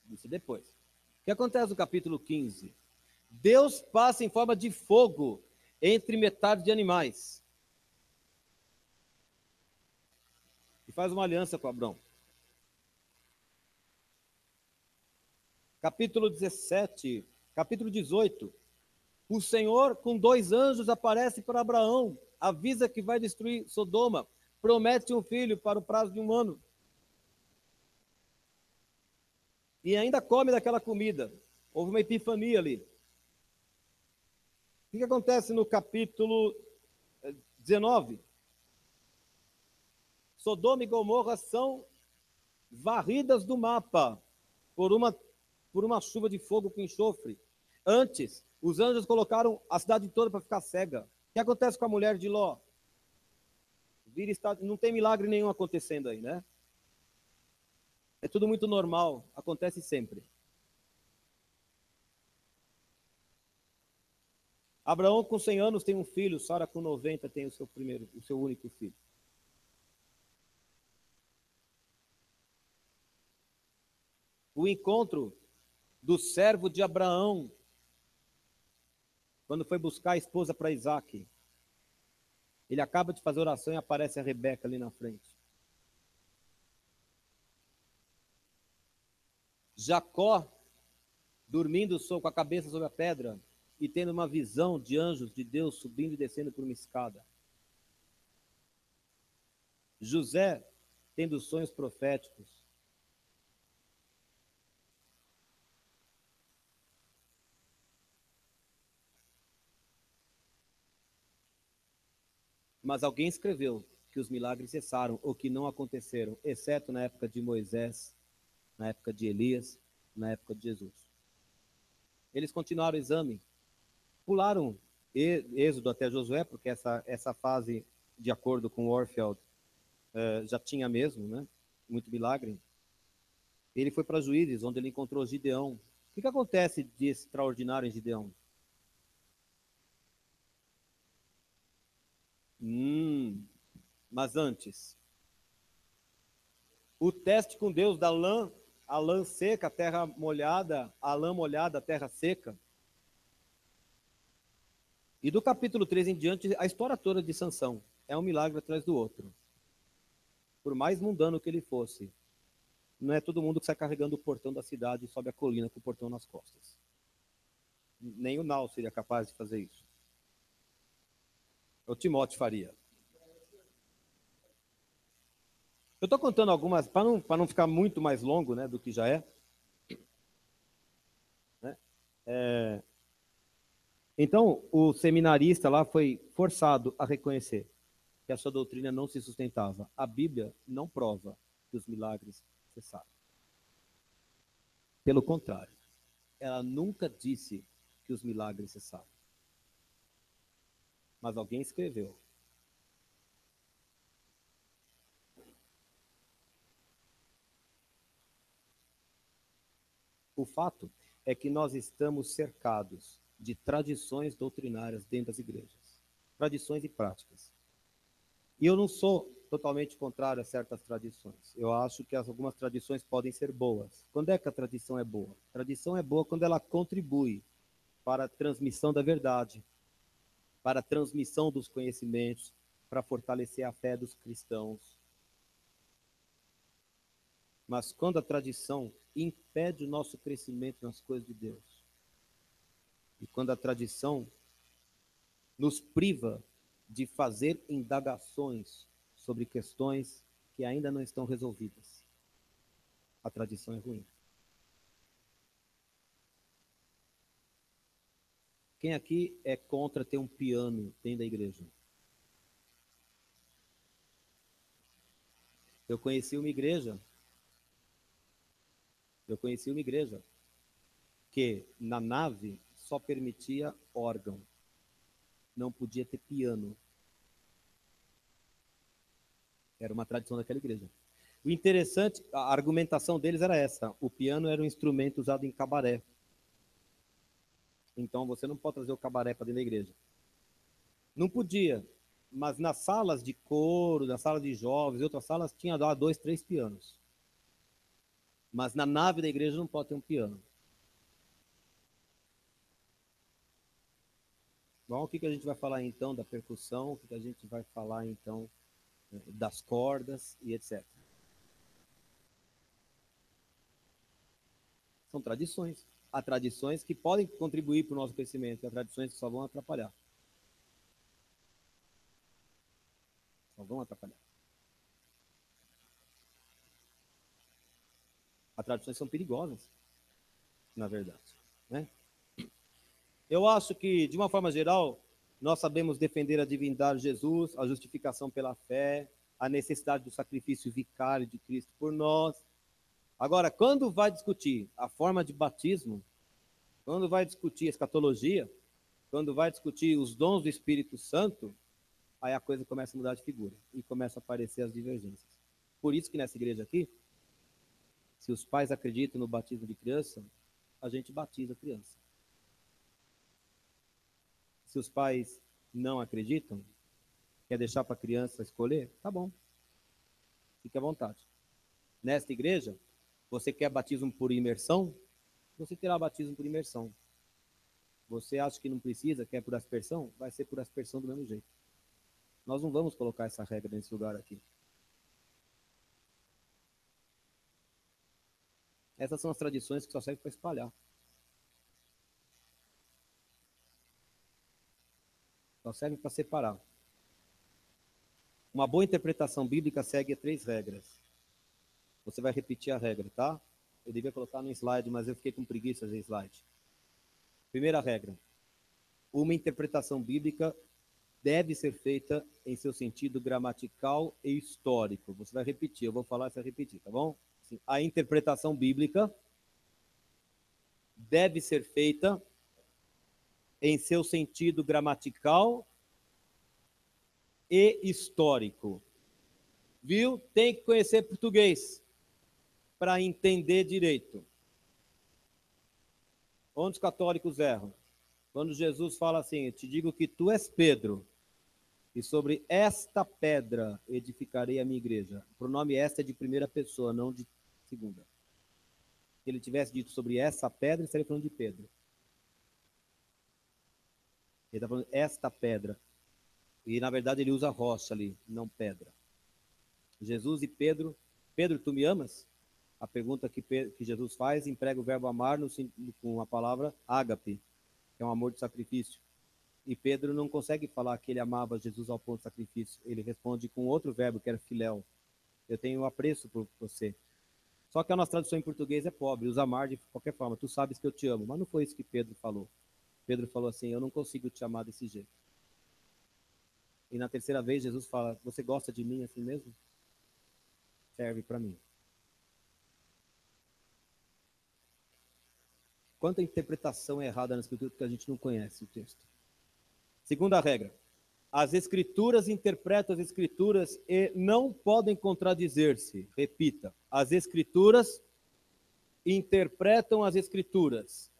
Isso depois. O que acontece no capítulo 15? Deus passa em forma de fogo entre metades de animais. E faz uma aliança com Abrão. Capítulo 17, capítulo 18. O Senhor, com 2 anjos, aparece para Abraão, avisa que vai destruir Sodoma, promete um filho para o prazo de 1 ano. E ainda come daquela comida. Houve uma epifania ali. O que acontece no capítulo 19? Sodoma e Gomorra são varridas do mapa por uma chuva de fogo com enxofre. Antes, os anjos colocaram a cidade toda para ficar cega. O que acontece com a mulher de Ló? Não tem milagre nenhum acontecendo aí, né? É tudo muito normal, acontece sempre. Abraão, com 100 anos, tem um filho, Sara, com 90, tem o seu único filho. O encontro do servo de Abraão, quando foi buscar a esposa para Isaac. Ele acaba de fazer oração e aparece a Rebeca ali na frente. Jacó, dormindo com a cabeça sobre a pedra e tendo uma visão de anjos de Deus subindo e descendo por uma escada. José, tendo sonhos proféticos. Mas alguém escreveu que os milagres cessaram ou que não aconteceram, exceto na época de Moisés, na época de Elias, na época de Jesus. Eles continuaram o exame, pularam Êxodo até Josué, porque essa fase, de acordo com Warfield, já tinha mesmo, né? Muito milagre. Ele foi para Juízes, onde ele encontrou Gideão. O que acontece de extraordinário em Gideão? Mas antes, o teste com Deus da lã, a lã seca, a terra molhada, a lã molhada, a terra seca. E do capítulo 3 em diante, a história toda de Sansão é um milagre atrás do outro. Por mais mundano que ele fosse, não é todo mundo que sai carregando o portão da cidade e sobe a colina com o portão nas costas. Nem o Nau seria capaz de fazer isso. O Timóteo faria. Eu estou contando algumas, para não ficar muito mais longo, né, do que já é. Né? Então, o seminarista lá foi forçado a reconhecer que a sua doutrina não se sustentava. A Bíblia não prova que os milagres cessaram. Pelo contrário, ela nunca disse que os milagres cessaram. Mas alguém escreveu. O fato é que nós estamos cercados de tradições doutrinárias dentro das igrejas. Tradições e práticas. E eu não sou totalmente contrário a certas tradições. Eu acho que algumas tradições podem ser boas. Quando é que a tradição é boa? A tradição é boa quando ela contribui para a transmissão da verdade, para a transmissão dos conhecimentos, para fortalecer a fé dos cristãos. Mas quando a tradição impede o nosso crescimento nas coisas de Deus, e quando a tradição nos priva de fazer indagações sobre questões que ainda não estão resolvidas, a tradição é ruim. Quem aqui é contra ter um piano dentro da igreja? Eu conheci uma igreja que na nave só permitia órgão, não podia ter piano. Era uma tradição daquela igreja. O interessante, a argumentação deles era essa: o piano era um instrumento usado em cabaré. Então você não pode trazer o cabaré para dentro da igreja. Não podia, mas nas salas de coro, nas salas de jovens e outras salas, tinha lá 2, 3 pianos. Mas na nave da igreja não pode ter um piano. Bom, o que a gente vai falar então da percussão? O que a gente vai falar então das cordas e etc. São tradições. Há tradições que podem contribuir para o nosso crescimento, e há tradições que só vão atrapalhar. Só vão atrapalhar. As tradições são perigosas, na verdade, né? Eu acho que, de uma forma geral, nós sabemos defender a divindade de Jesus, a justificação pela fé, a necessidade do sacrifício vicário de Cristo por nós. Agora, quando vai discutir a forma de batismo, quando vai discutir escatologia, quando vai discutir os dons do Espírito Santo, aí a coisa começa a mudar de figura e começa a aparecer as divergências. Por isso que nessa igreja aqui, se os pais acreditam no batismo de criança, a gente batiza a criança. Se os pais não acreditam, quer deixar para a criança escolher, tá bom, fique à vontade. Nesta igreja, você quer batismo por imersão? Você terá batismo por imersão. Você acha que não precisa, quer por aspersão? Vai ser por aspersão do mesmo jeito. Nós não vamos colocar essa regra nesse lugar aqui. Essas são as tradições que só servem para espalhar. Só servem para separar. Uma boa interpretação bíblica segue 3 regras. Você vai repetir a regra, tá? Eu devia colocar no slide, mas eu fiquei com preguiça de slide. Primeira regra. Uma interpretação bíblica deve ser feita em seu sentido gramatical e histórico. Você vai repetir, eu vou falar e você vai repetir, tá bom? Assim, a interpretação bíblica deve ser feita em seu sentido gramatical e histórico. Viu? Tem que conhecer português para entender direito. Onde os católicos erram? Quando Jesus fala assim: eu te digo que tu és Pedro, e sobre esta pedra edificarei a minha igreja. O pronome esta é de primeira pessoa, não de segunda. Se ele tivesse dito sobre essa pedra, ele estaria falando de Pedro. Ele está falando esta pedra. E, na verdade, ele usa rocha ali, não pedra. Jesus e Pedro. Pedro, tu me amas? A pergunta que Jesus faz emprega o verbo amar com a palavra ágape, que é um amor de sacrifício. E Pedro não consegue falar que ele amava Jesus ao ponto de sacrifício. Ele responde com outro verbo, que era filéu. Eu tenho apreço por você. Só que a nossa tradução em português é pobre, usa amar de qualquer forma. Tu sabes que eu te amo. Mas não foi isso que Pedro falou. Pedro falou assim: eu não consigo te amar desse jeito. E na terceira vez, Jesus fala: você gosta de mim assim mesmo? Serve para mim. Quanta interpretação é errada na Escritura porque a gente não conhece o texto. Segunda regra. As Escrituras interpretam as Escrituras e não podem contradizer-se. Repita. As Escrituras interpretam as Escrituras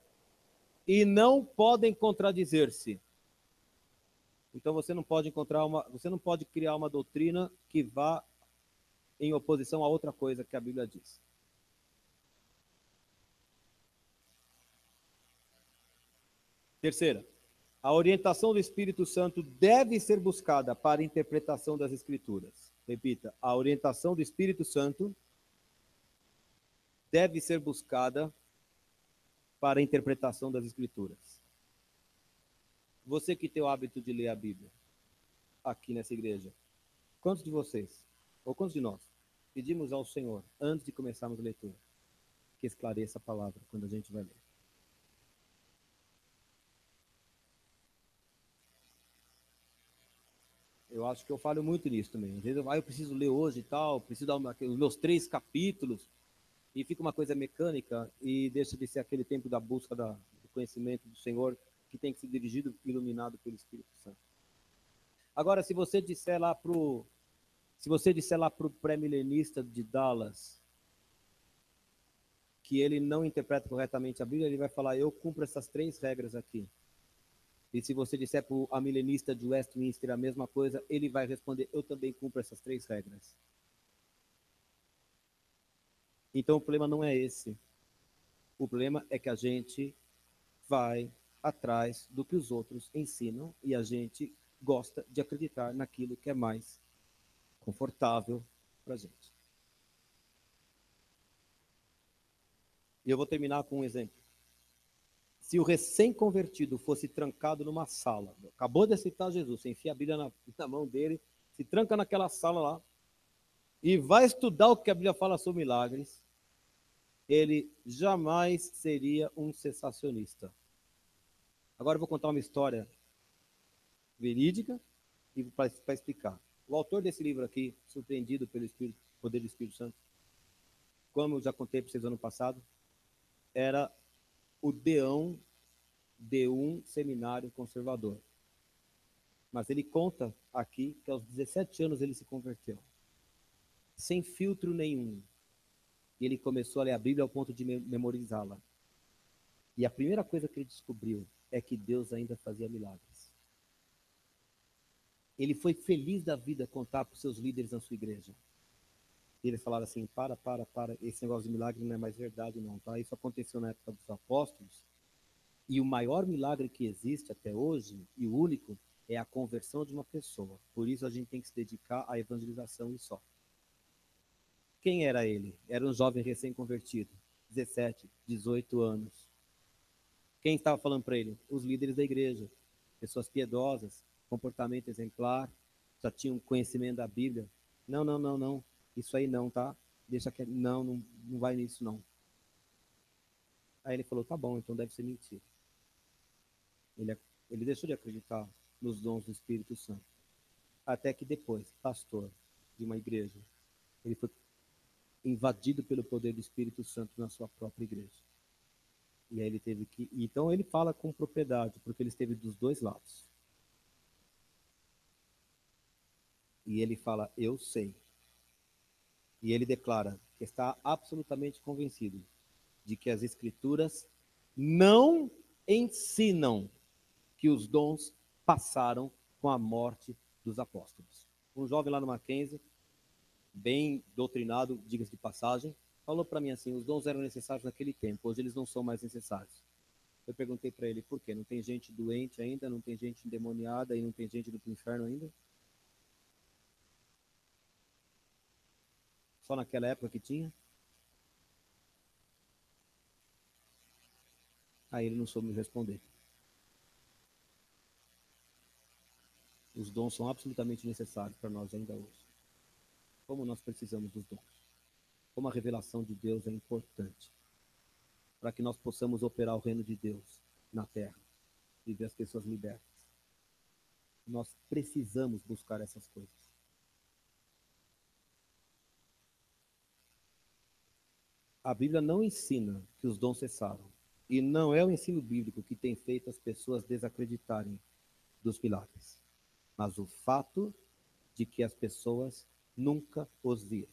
e não podem contradizer-se. Então você não pode criar uma doutrina que vá em oposição a outra coisa que a Bíblia diz. Terceira, a orientação do Espírito Santo deve ser buscada para a interpretação das Escrituras. Repita, a orientação do Espírito Santo deve ser buscada para a interpretação das Escrituras. Você que tem o hábito de ler a Bíblia aqui nessa igreja, quantos de vocês, ou quantos de nós, pedimos ao Senhor, antes de começarmos a leitura, que esclareça a palavra quando a gente vai ler? Eu acho que eu falho muito nisso também. Às vezes eu preciso ler hoje e tal, preciso dar os meus 3 capítulos, e fica uma coisa mecânica e deixa de ser aquele tempo da busca do conhecimento do Senhor, que tem que ser dirigido e iluminado pelo Espírito Santo. Agora, se você disser lá Se você disser lá para o pré-milenista de Dallas que ele não interpreta corretamente a Bíblia, ele vai falar, eu cumpro essas 3 regras aqui. E se você disser para o amilenista de Westminster a mesma coisa, ele vai responder, eu também cumpro essas 3 regras. Então o problema não é esse. O problema é que a gente vai atrás do que os outros ensinam e a gente gosta de acreditar naquilo que é mais confortável para a gente. E eu vou terminar com um exemplo. Se o recém-convertido fosse trancado numa sala, acabou de aceitar Jesus, você enfia a Bíblia na mão dele, se tranca naquela sala lá, e vai estudar o que a Bíblia fala sobre milagres, ele jamais seria um sensacionista. Agora eu vou contar uma história verídica e para explicar. O autor desse livro aqui, surpreendido pelo poder do Espírito Santo, como eu já contei para vocês ano passado, era o deão de um seminário conservador. Mas ele conta aqui que aos 17 anos ele se converteu, sem filtro nenhum. E ele começou a ler a Bíblia ao ponto de memorizá-la. E a primeira coisa que ele descobriu é que Deus ainda fazia milagres. Ele foi feliz da vida contar para os seus líderes na sua igreja. E eles falaram assim, para, esse negócio de milagre não é mais verdade não, tá? Isso aconteceu na época dos apóstolos. E o maior milagre que existe até hoje, e o único, é a conversão de uma pessoa. Por isso a gente tem que se dedicar à evangelização e só. Quem era ele? Era um jovem recém-convertido, 17, 18 anos. Quem estava falando para ele? Os líderes da igreja, pessoas piedosas, comportamento exemplar, já tinham conhecimento da Bíblia. Não, isso aí não, tá? Deixa que não vai nisso não. Aí ele falou, tá bom, então deve ser mentira. Ele deixou de acreditar nos dons do Espírito Santo. Até que depois, pastor de uma igreja, ele foi invadido pelo poder do Espírito Santo na sua própria igreja. E aí ele teve que... Então ele fala com propriedade, porque ele esteve dos dois lados. E ele fala, eu sei. E ele declara que está absolutamente convencido de que as Escrituras não ensinam que os dons passaram com a morte dos apóstolos. Um jovem lá no Mackenzie, bem doutrinado, diga-se de passagem, falou para mim assim, os dons eram necessários naquele tempo, hoje eles não são mais necessários. Eu perguntei para ele, por quê? Não tem gente doente ainda, não tem gente endemoniada e não tem gente do inferno ainda? Só naquela época que tinha? Aí ele não soube me responder. Os dons são absolutamente necessários para nós ainda hoje. Como nós precisamos dos dons. Como a revelação de Deus é importante para que nós possamos operar o reino de Deus na terra e ver as pessoas libertas. Nós precisamos buscar essas coisas. A Bíblia não ensina que os dons cessaram. E não é o ensino bíblico que tem feito as pessoas desacreditarem dos milagres, mas o fato de que as pessoas nunca os viram.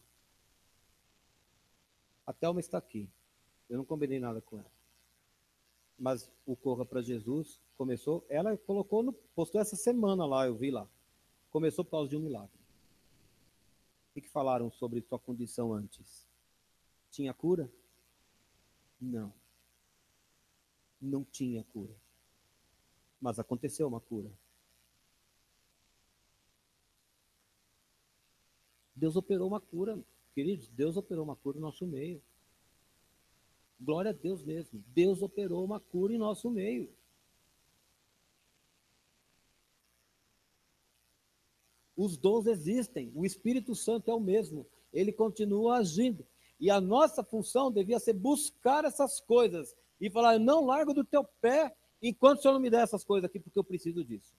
A Thelma está aqui. Eu não combinei nada com ela. Mas o Corra para Jesus começou, ela colocou, postou essa semana lá, eu vi lá. Começou por causa de um milagre. O que falaram sobre sua condição antes? Tinha cura? Não. Não tinha cura. Mas aconteceu uma cura. Deus operou uma cura, queridos. Deus operou uma cura no nosso meio. Glória a Deus mesmo. Deus operou uma cura em nosso meio. Os dons existem. O Espírito Santo é o mesmo. Ele continua agindo. E a nossa função devia ser buscar essas coisas e falar, eu não largo do teu pé enquanto o Senhor não me der essas coisas aqui, porque eu preciso disso.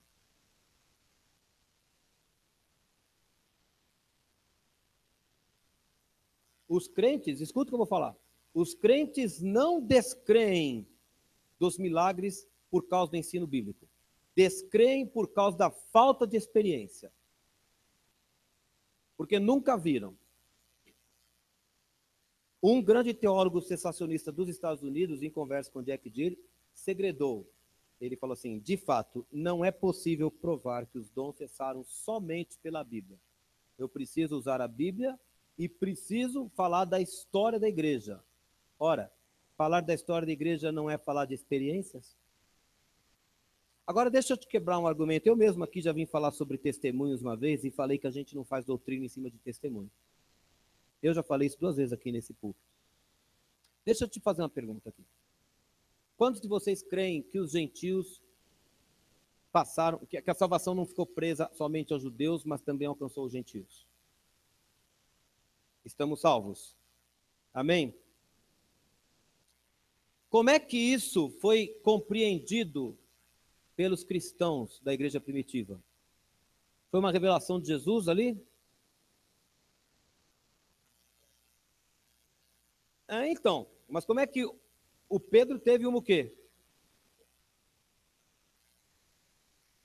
Os crentes, escuta o que eu vou falar, os crentes não descreem dos milagres por causa do ensino bíblico. Descreem por causa da falta de experiência. porque nunca viram. Um grande teólogo sensacionista dos Estados Unidos, em conversa com Jack Deere, segredou. Ele falou assim: de fato, não é possível provar que os dons cessaram somente pela Bíblia. Eu preciso usar a Bíblia e preciso falar da história da igreja. Ora, falar da história da igreja não é falar de experiências? Agora, deixa eu te quebrar um argumento. Eu mesmo aqui já vim falar sobre testemunhos uma vez e falei que a gente não faz doutrina em cima de testemunho. Eu já falei isso 2 vezes aqui nesse púlpito. Deixa eu te fazer uma pergunta aqui. Quantos de vocês creem que os gentios passaram, que a salvação não ficou presa somente aos judeus, mas também alcançou os gentios? Estamos salvos? Amém? Como é que isso foi compreendido pelos cristãos da igreja primitiva? Foi uma revelação de Jesus ali? Então, mas como é que o Pedro teve o quê?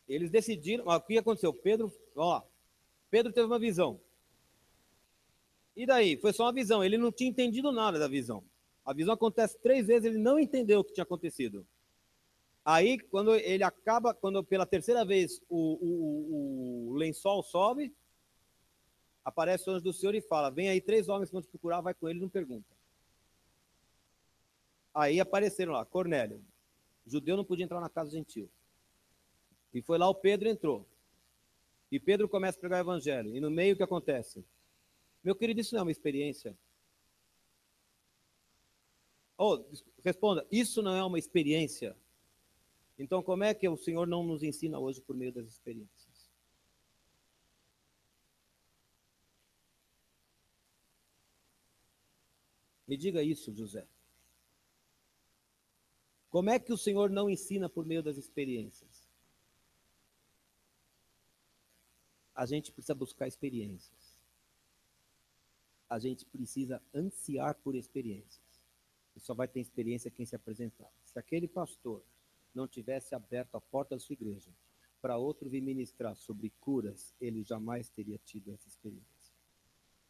Eles decidiram, o que aconteceu? Pedro teve uma visão. E daí? Foi só uma visão, ele não tinha entendido nada da visão. A visão acontece 3 vezes, ele não entendeu o que tinha acontecido. Aí, quando ele acaba, quando pela terceira vez o lençol sobe, aparece o anjo do Senhor e fala: vem aí 3 homens que vão te procurar, vai com ele e não pergunta. Aí apareceram lá, Cornélio. Judeu não podia entrar na casa gentil. E foi lá o Pedro entrou. E Pedro começa a pregar o evangelho. E no meio o que acontece? Meu querido, isso não é uma experiência? Responda, isso não é uma experiência? Então como é que o Senhor não nos ensina hoje por meio das experiências? Me diga isso, José. Como é que o Senhor não ensina por meio das experiências? A gente precisa buscar experiências. A gente precisa ansiar por experiências. E só vai ter experiência quem se apresentar. Se aquele pastor não tivesse aberto a porta da sua igreja para outro vir ministrar sobre curas, ele jamais teria tido essa experiência.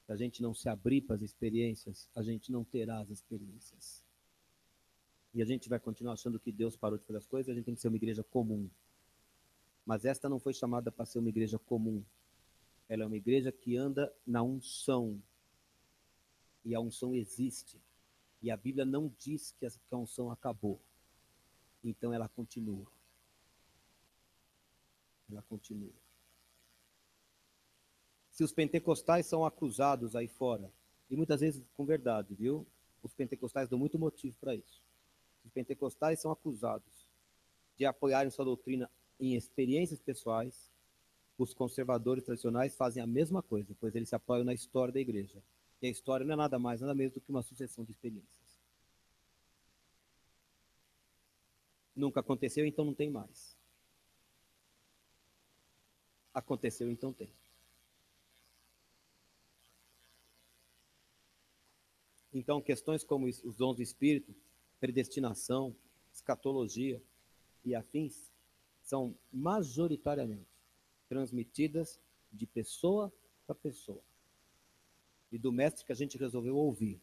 Se a gente não se abrir para as experiências, a gente não terá as experiências. E a gente vai continuar achando que Deus parou de fazer as coisas, a gente tem que ser uma igreja comum. Mas esta não foi chamada para ser uma igreja comum. Ela é uma igreja que anda na unção. E a unção existe. E a Bíblia não diz que a unção acabou. Então ela continua. Ela continua. Se os pentecostais são acusados aí fora, e muitas vezes com verdade, viu? Os pentecostais dão muito motivo para isso. Os pentecostais são acusados de apoiarem sua doutrina em experiências pessoais. Os conservadores tradicionais fazem a mesma coisa, pois eles se apoiam na história da igreja. E a história não é nada mais, nada menos do que uma sucessão de experiências. Nunca aconteceu, então não tem mais. Aconteceu, então tem. Então, questões como os dons do Espírito, predestinação, escatologia e afins são majoritariamente transmitidas de pessoa para pessoa e do mestre que a gente resolveu ouvir.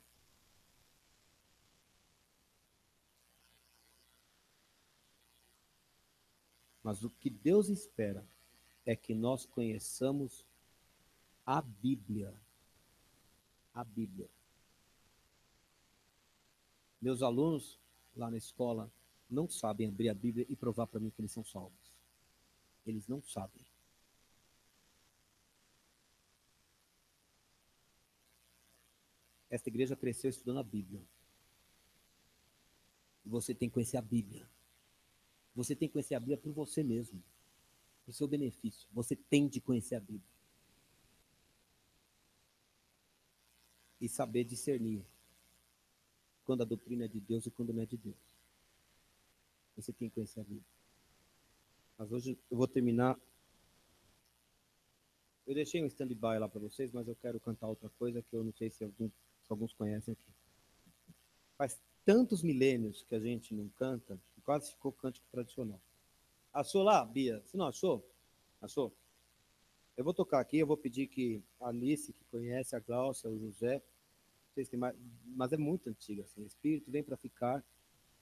Mas o que Deus espera é que nós conheçamos a Bíblia. A Bíblia. Meus alunos lá na escola não sabem abrir a Bíblia e provar para mim que eles são salvos. Eles não sabem. Esta igreja cresceu estudando a Bíblia. Você tem que conhecer a Bíblia. Você tem que conhecer a Bíblia por você mesmo. Para o seu benefício. Você tem de conhecer a Bíblia. E saber discernir quando a doutrina é de Deus e quando não é de Deus. Você tem que conhecer a Bíblia. Mas hoje eu vou terminar. Eu deixei um stand-by lá para vocês, mas eu quero cantar outra coisa que eu não sei se alguns conhecem aqui. Faz tantos milênios que a gente não canta, que quase ficou cântico tradicional. Achou lá, Bia? Você não achou? Achou? Eu vou tocar aqui, eu vou pedir que a Alice, que conhece a Glaucia, o José, não sei se tem mais, mas é muito antiga, assim. Espírito, vem para ficar,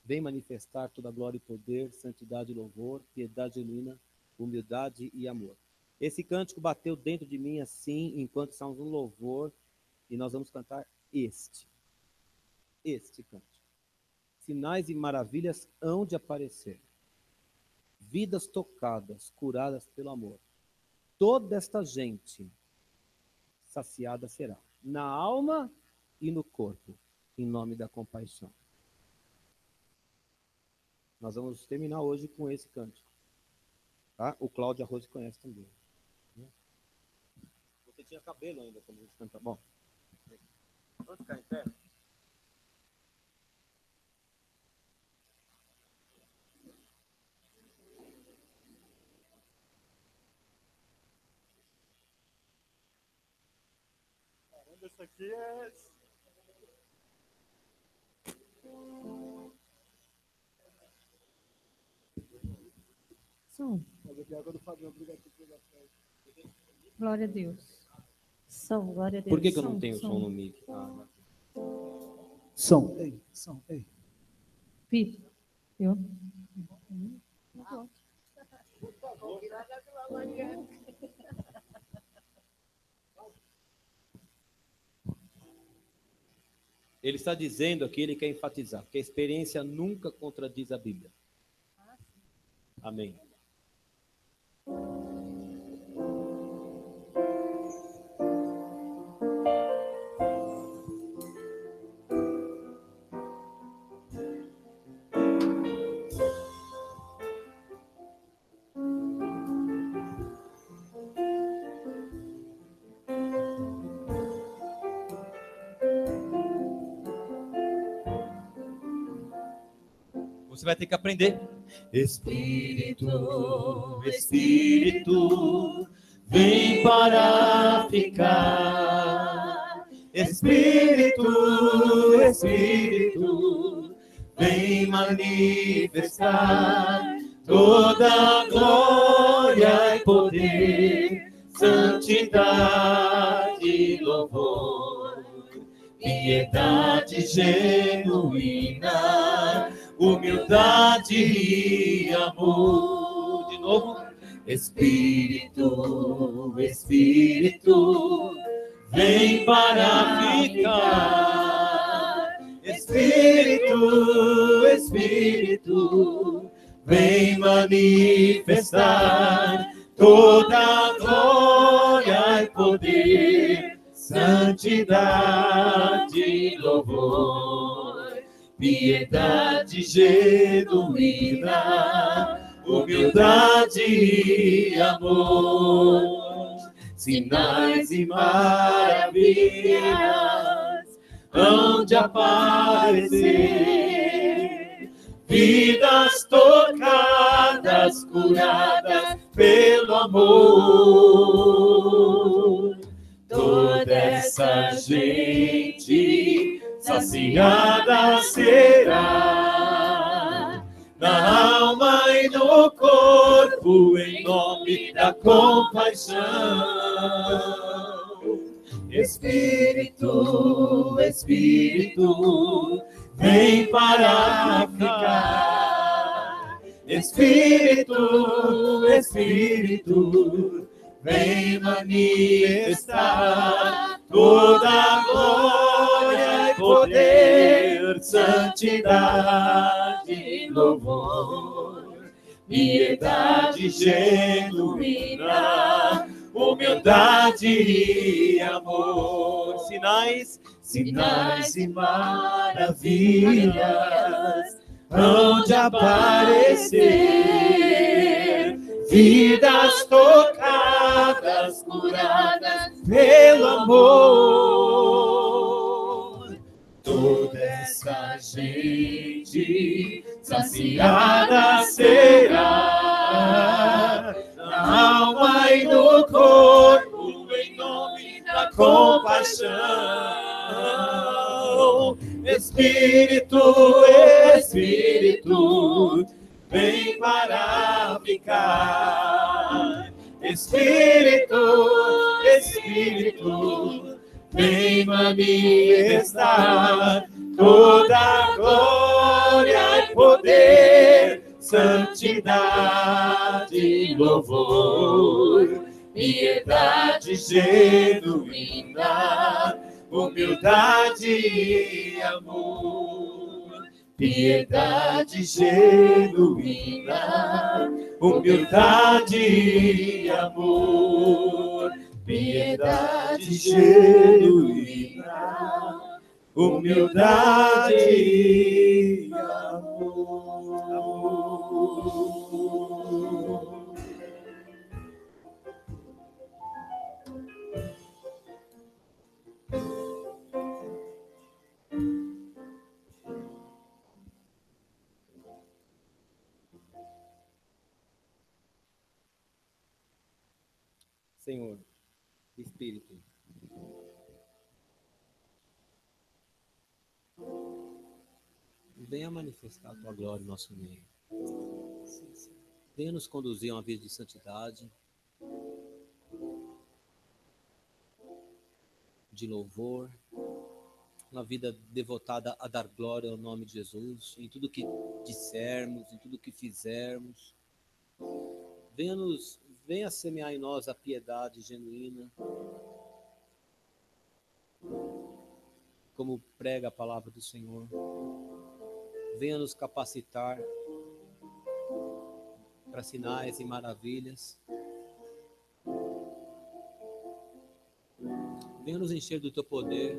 vem manifestar toda a glória e poder, santidade e louvor, piedade genuína, humildade e amor. Esse cântico bateu dentro de mim assim, enquanto estávamos no louvor, e nós vamos cantar este cântico. Sinais e maravilhas hão de aparecer. Vidas tocadas, curadas pelo amor. Toda esta gente saciada será, na alma e no corpo, em nome da compaixão. Nós vamos terminar hoje com esse cântico. Tá? O Cláudio Arroz conhece também. Você tinha cabelo ainda quando a gente canta. Bom, vamos ficar em pé? Essa aqui é... Som. Glória a Deus. Som, glória a Deus. Por que eu não Som, tenho som. som no mic? Som. Ei, som. Ei. Vitor, eu? Ele está dizendo aqui, ele quer enfatizar, que a experiência nunca contradiz a Bíblia. Amém. Você vai ter que aprender. Espírito, Espírito, vem para ficar. Espírito, Espírito, vem manifestar toda a glória e poder, santidade e louvor, piedade genuína, humildade e amor. De novo. Espírito, Espírito, vem para ficar. Espírito, Espírito, vem manifestar toda a glória e poder, santidade e louvor, piedade genuína, humildade e amor, sinais e maravilhas hão de aparecer, vidas tocadas, curadas pelo amor. Toda essa gente saciada será, na alma e no corpo, em nome da compaixão. Espírito, Espírito, vem para ficar. Espírito, Espírito, vem manifestar toda a glória e poder, santidade e louvor, piedade genuína, humildade e amor. Sinais, sinais e maravilhas hão de aparecer, vidas tocadas, curadas pelo amor. Toda essa gente saciada será, na alma e no corpo, em nome da compaixão. Espírito, Espírito, vem para ficar. Espírito, Espírito, vem manifestar toda glória e poder, santidade, louvor, piedade genuína, humildade e amor. Piedade genuína, humildade e amor. Piedade genuína, humildade e amor. Senhor, Espírito, venha manifestar a tua glória no nosso meio. Venha nos conduzir a uma vida de santidade, de louvor, uma vida devotada a dar glória ao nome de Jesus, em tudo que dissermos, em tudo que fizermos. Venha semear em nós a piedade genuína, como prega a palavra do Senhor. Venha nos capacitar para sinais e maravilhas. Venha nos encher do teu poder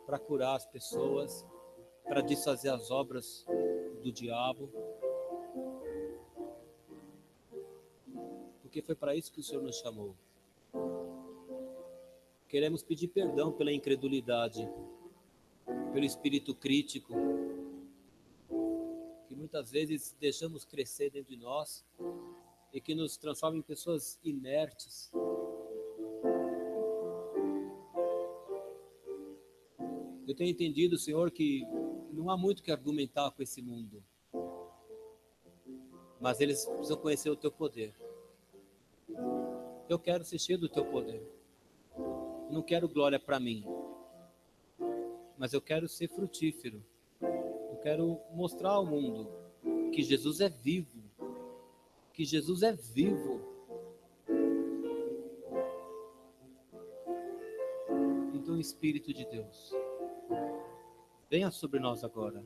para curar as pessoas, para desfazer as obras do diabo. Porque foi para isso que o Senhor nos chamou. Queremos pedir perdão pela incredulidade, pelo espírito crítico, que muitas vezes deixamos crescer dentro de nós e que nos transforma em pessoas inertes. Eu tenho entendido, Senhor, que não há muito que argumentar com esse mundo, mas eles precisam conhecer o teu poder. Eu quero ser cheio do teu poder. Não quero glória para mim, mas eu quero ser frutífero. Eu quero mostrar ao mundo que Jesus é vivo, que Jesus é vivo. Então, Espírito de Deus, venha sobre nós agora.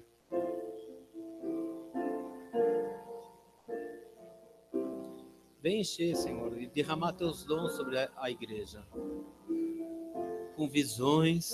Vem encher, Senhor, e derramar teus dons sobre a igreja. Com visões,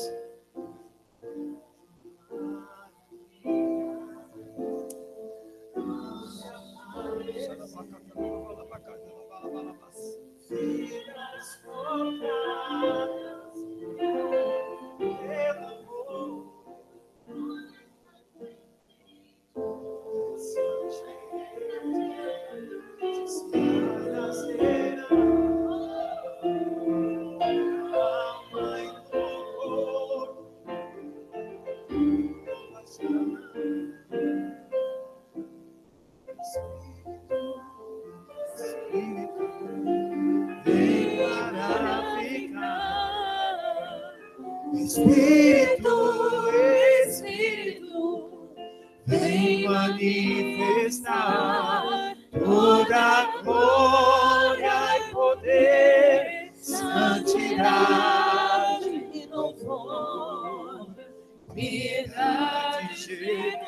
Espírito, Espírito, vem manifestar toda glória e poder, santidade e louvor, piedade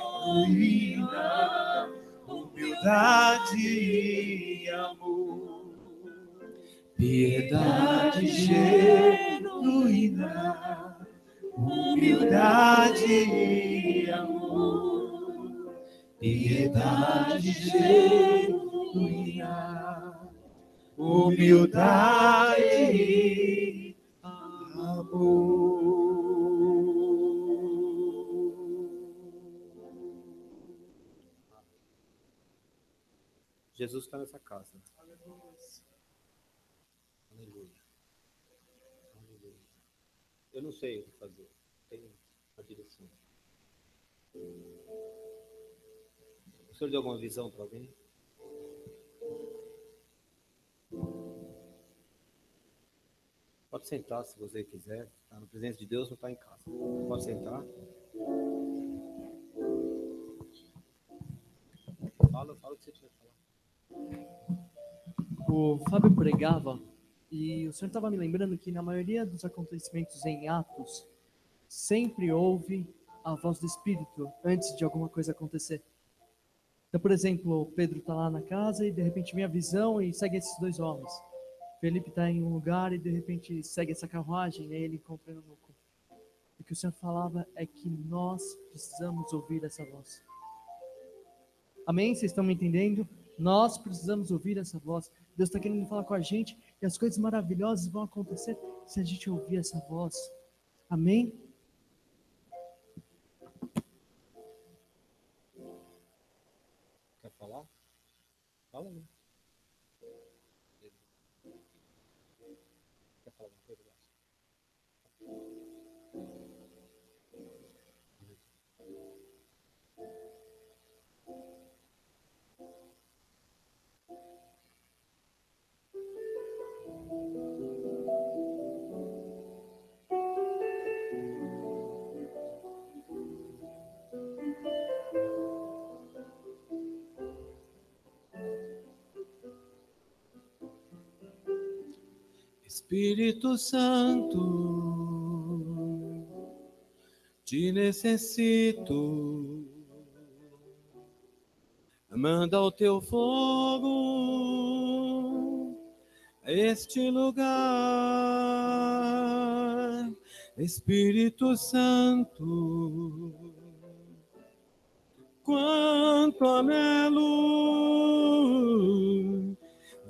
genuína, humildade e amor. Piedade genuína, humildade e amor. Piedade genuína, humildade e amor. Jesus está nessa casa. Aleluia. Aleluia. Eu não sei o que fazer. Tem uma direção. O senhor deu alguma visão para alguém? Pode sentar se você quiser. Tá na presença de Deus ou está em casa. Pode sentar. Fala o que você tinha que falar. O Fábio pregava e o senhor estava me lembrando que na maioria dos acontecimentos em Atos sempre houve a voz do Espírito antes de alguma coisa acontecer. Então, por exemplo, Pedro está lá na casa e de repente vem a visão e segue esses dois homens. Felipe está em um lugar e de repente segue essa carruagem e aí ele encontra o eunuco. O que o senhor falava é que nós precisamos ouvir essa voz. Amém? Vocês estão me entendendo? Nós precisamos ouvir essa voz. Deus está querendo falar com a gente e as coisas maravilhosas vão acontecer se a gente ouvir essa voz. Amém? Quer falar? Fala, né? Quer falar alguma coisa? Espírito Santo, te necessito. Manda o teu fogo a este lugar. Espírito Santo, quanto anelo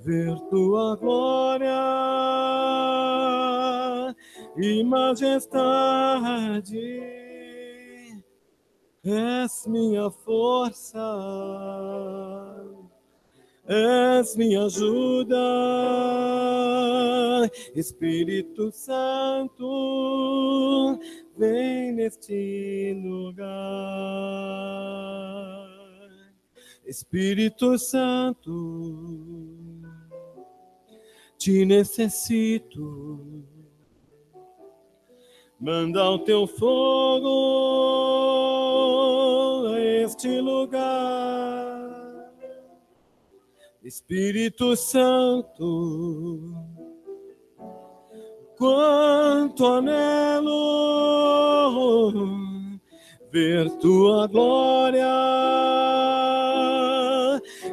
ver tua glória e majestade. És minha força, és minha ajuda. Espírito Santo, vem neste lugar. Espírito Santo, te necessito. Manda o teu fogo a este lugar. Espírito Santo, quanto anelo ver tua glória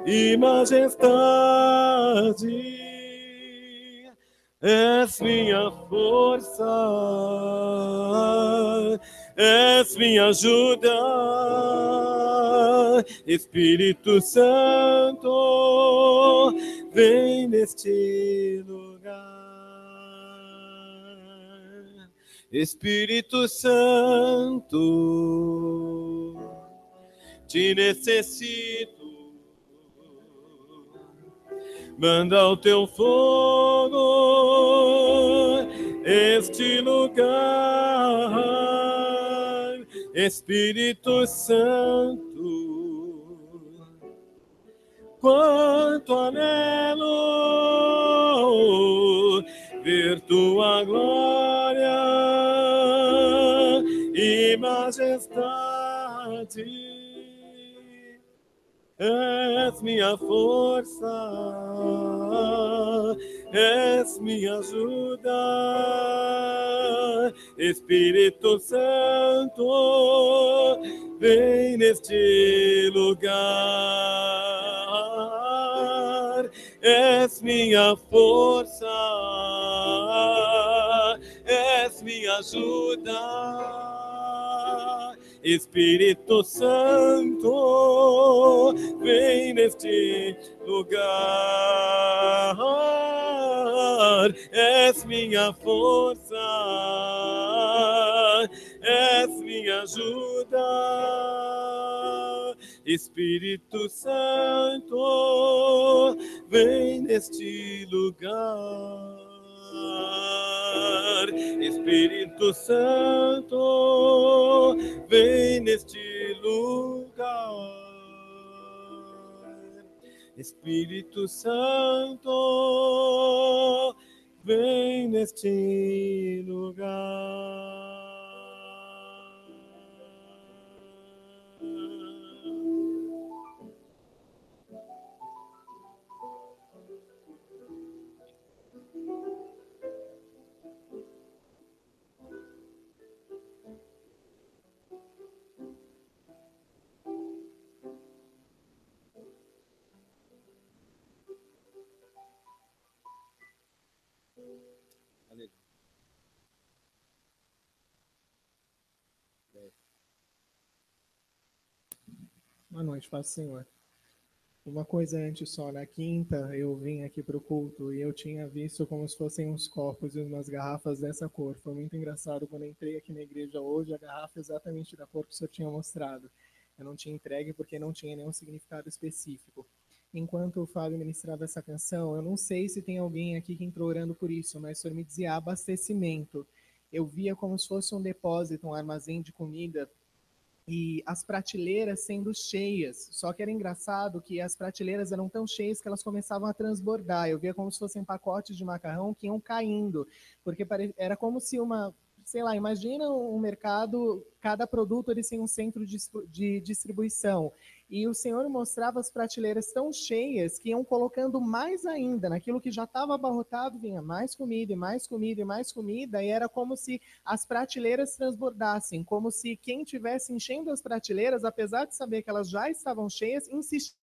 e majestade. És minha força, és minha ajuda. Espírito Santo, vem neste lugar. Espírito Santo, te necessito. Manda o teu fogo este lugar. Espírito Santo, quanto anelo ver tua glória e majestade. És minha força, és minha ajuda. Espírito Santo, vem neste lugar. És minha força, és minha ajuda. Espírito Santo, vem neste lugar. És minha força, és minha ajuda. Espírito Santo, vem neste lugar. Espírito Santo, vem neste lugar. Espírito Santo, vem neste lugar. Aleluia. Boa noite, paz do Senhor. Uma coisa antes só, na quinta eu vim aqui para o culto e eu tinha visto como se fossem uns copos e umas garrafas dessa cor. Foi muito engraçado quando eu entrei aqui na igreja hoje, a garrafa exatamente da cor que o senhor tinha mostrado. Eu não tinha entregue porque não tinha nenhum significado específico. Enquanto o Fábio ministrava essa canção, eu não sei se tem alguém aqui que entrou orando por isso, mas o senhor me dizia abastecimento. Eu via como se fosse um depósito, um armazém de comida e as prateleiras sendo cheias. Só que era engraçado que as prateleiras eram tão cheias que elas começavam a transbordar. Eu via como se fossem pacotes de macarrão que iam caindo, porque era como se uma, sei lá, imagina um mercado, cada produto ele tem um centro de distribuição. E o Senhor mostrava as prateleiras tão cheias que iam colocando mais ainda, naquilo que já estava abarrotado, vinha mais comida e mais comida e mais comida, e era como se as prateleiras transbordassem, como se quem estivesse enchendo as prateleiras, apesar de saber que elas já estavam cheias, insistisse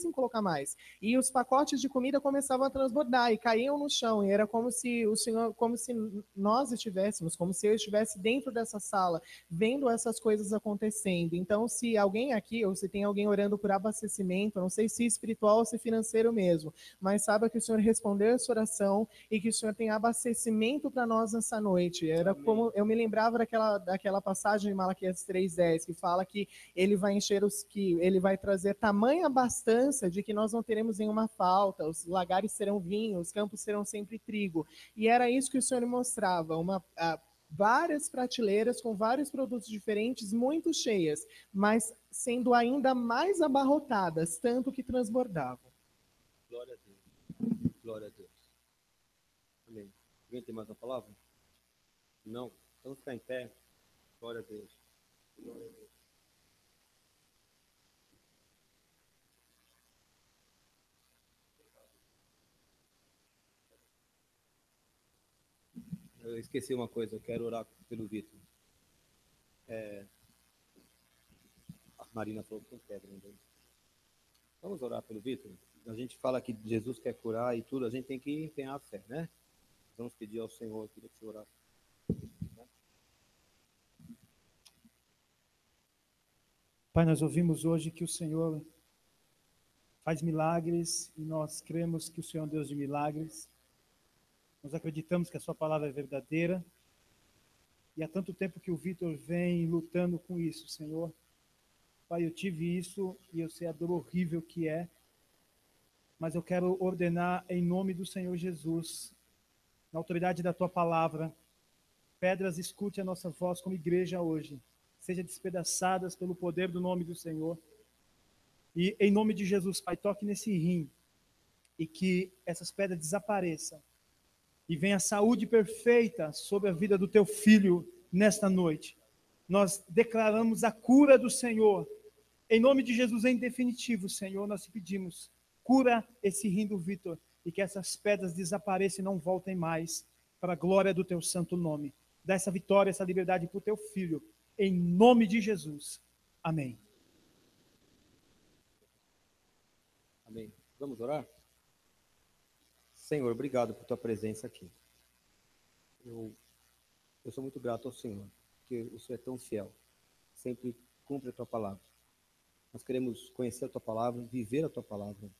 em colocar mais. E os pacotes de comida começavam a transbordar e caíam no chão. E era como se o Senhor, como se nós estivéssemos, como se eu estivesse dentro dessa sala, vendo essas coisas acontecendo. Então, se alguém aqui, ou se tem alguém orando por abastecimento, não sei se espiritual ou se financeiro mesmo, mas saiba que o Senhor respondeu essa oração e que o Senhor tem abastecimento para nós nessa noite. Era Amém. Como eu me lembrava daquela passagem de Malaquias 3:10, que fala que ele vai encher que ele vai trazer tamanha bastância de que nós não teremos nenhuma falta, os lagares serão vinho, os campos serão sempre trigo. E era isso que o Senhor mostrava, várias prateleiras com vários produtos diferentes, muito cheias, mas sendo ainda mais abarrotadas, tanto que transbordavam. Glória a Deus. Glória a Deus. Amém. Alguém tem mais uma palavra? Não? Então vamos ficar em pé. Glória a Deus. Glória a Deus. Eu esqueci uma coisa, eu quero orar pelo Vitor. A Marina falou que tem pedra ainda. Vamos orar pelo Vitor? A gente fala que Jesus quer curar e tudo, a gente tem que empenhar a fé, né? Vamos pedir ao Senhor, eu queria que você orasse. Pai, nós ouvimos hoje que o Senhor faz milagres e nós cremos que o Senhor é um Deus de milagres. Nós acreditamos que a sua palavra é verdadeira e há tanto tempo que o Vitor vem lutando com isso, Senhor. Pai, eu tive isso e eu sei a dor horrível que é, mas eu quero ordenar em nome do Senhor Jesus, na autoridade da tua palavra, pedras, escute a nossa voz como igreja hoje, sejam despedaçadas pelo poder do nome do Senhor. E em nome de Jesus, Pai, toque nesse rim e que essas pedras desapareçam. E venha a saúde perfeita sobre a vida do teu filho nesta noite. Nós declaramos a cura do Senhor. Em nome de Jesus, em definitivo, Senhor, nós te pedimos, cura esse rim do Vitor e que essas pedras desapareçam e não voltem mais para a glória do teu santo nome. Dá essa vitória, essa liberdade para o teu filho. Em nome de Jesus. Amém. Amém. Vamos orar? Senhor, obrigado por tua presença aqui. Eu sou muito grato ao Senhor, porque o Senhor é tão fiel, sempre cumpre a tua palavra. Nós queremos conhecer a tua palavra, viver a tua palavra.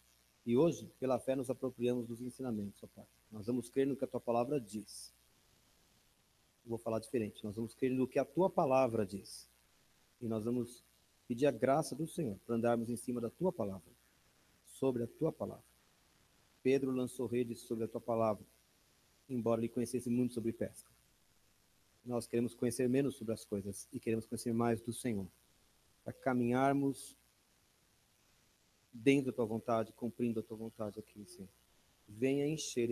E hoje, pela fé, nos apropriamos dos ensinamentos, ó Pai. Nós vamos crer no que a tua palavra diz. Eu vou falar diferente. Nós vamos crer no que a tua palavra diz. E nós vamos pedir a graça do Senhor para andarmos em cima da tua palavra, sobre a tua palavra. Pedro lançou redes sobre a tua palavra, embora ele conhecesse muito sobre pesca. Nós queremos conhecer menos sobre as coisas e queremos conhecer mais do Senhor, para caminharmos dentro da tua vontade, cumprindo a tua vontade aqui, Senhor. venha encher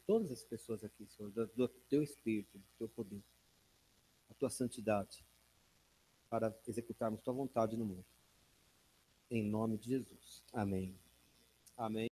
todas as pessoas aqui, Senhor, do teu espírito, do teu poder, a tua santidade, para executarmos tua vontade no mundo. Em nome de Jesus. Amém. Amém.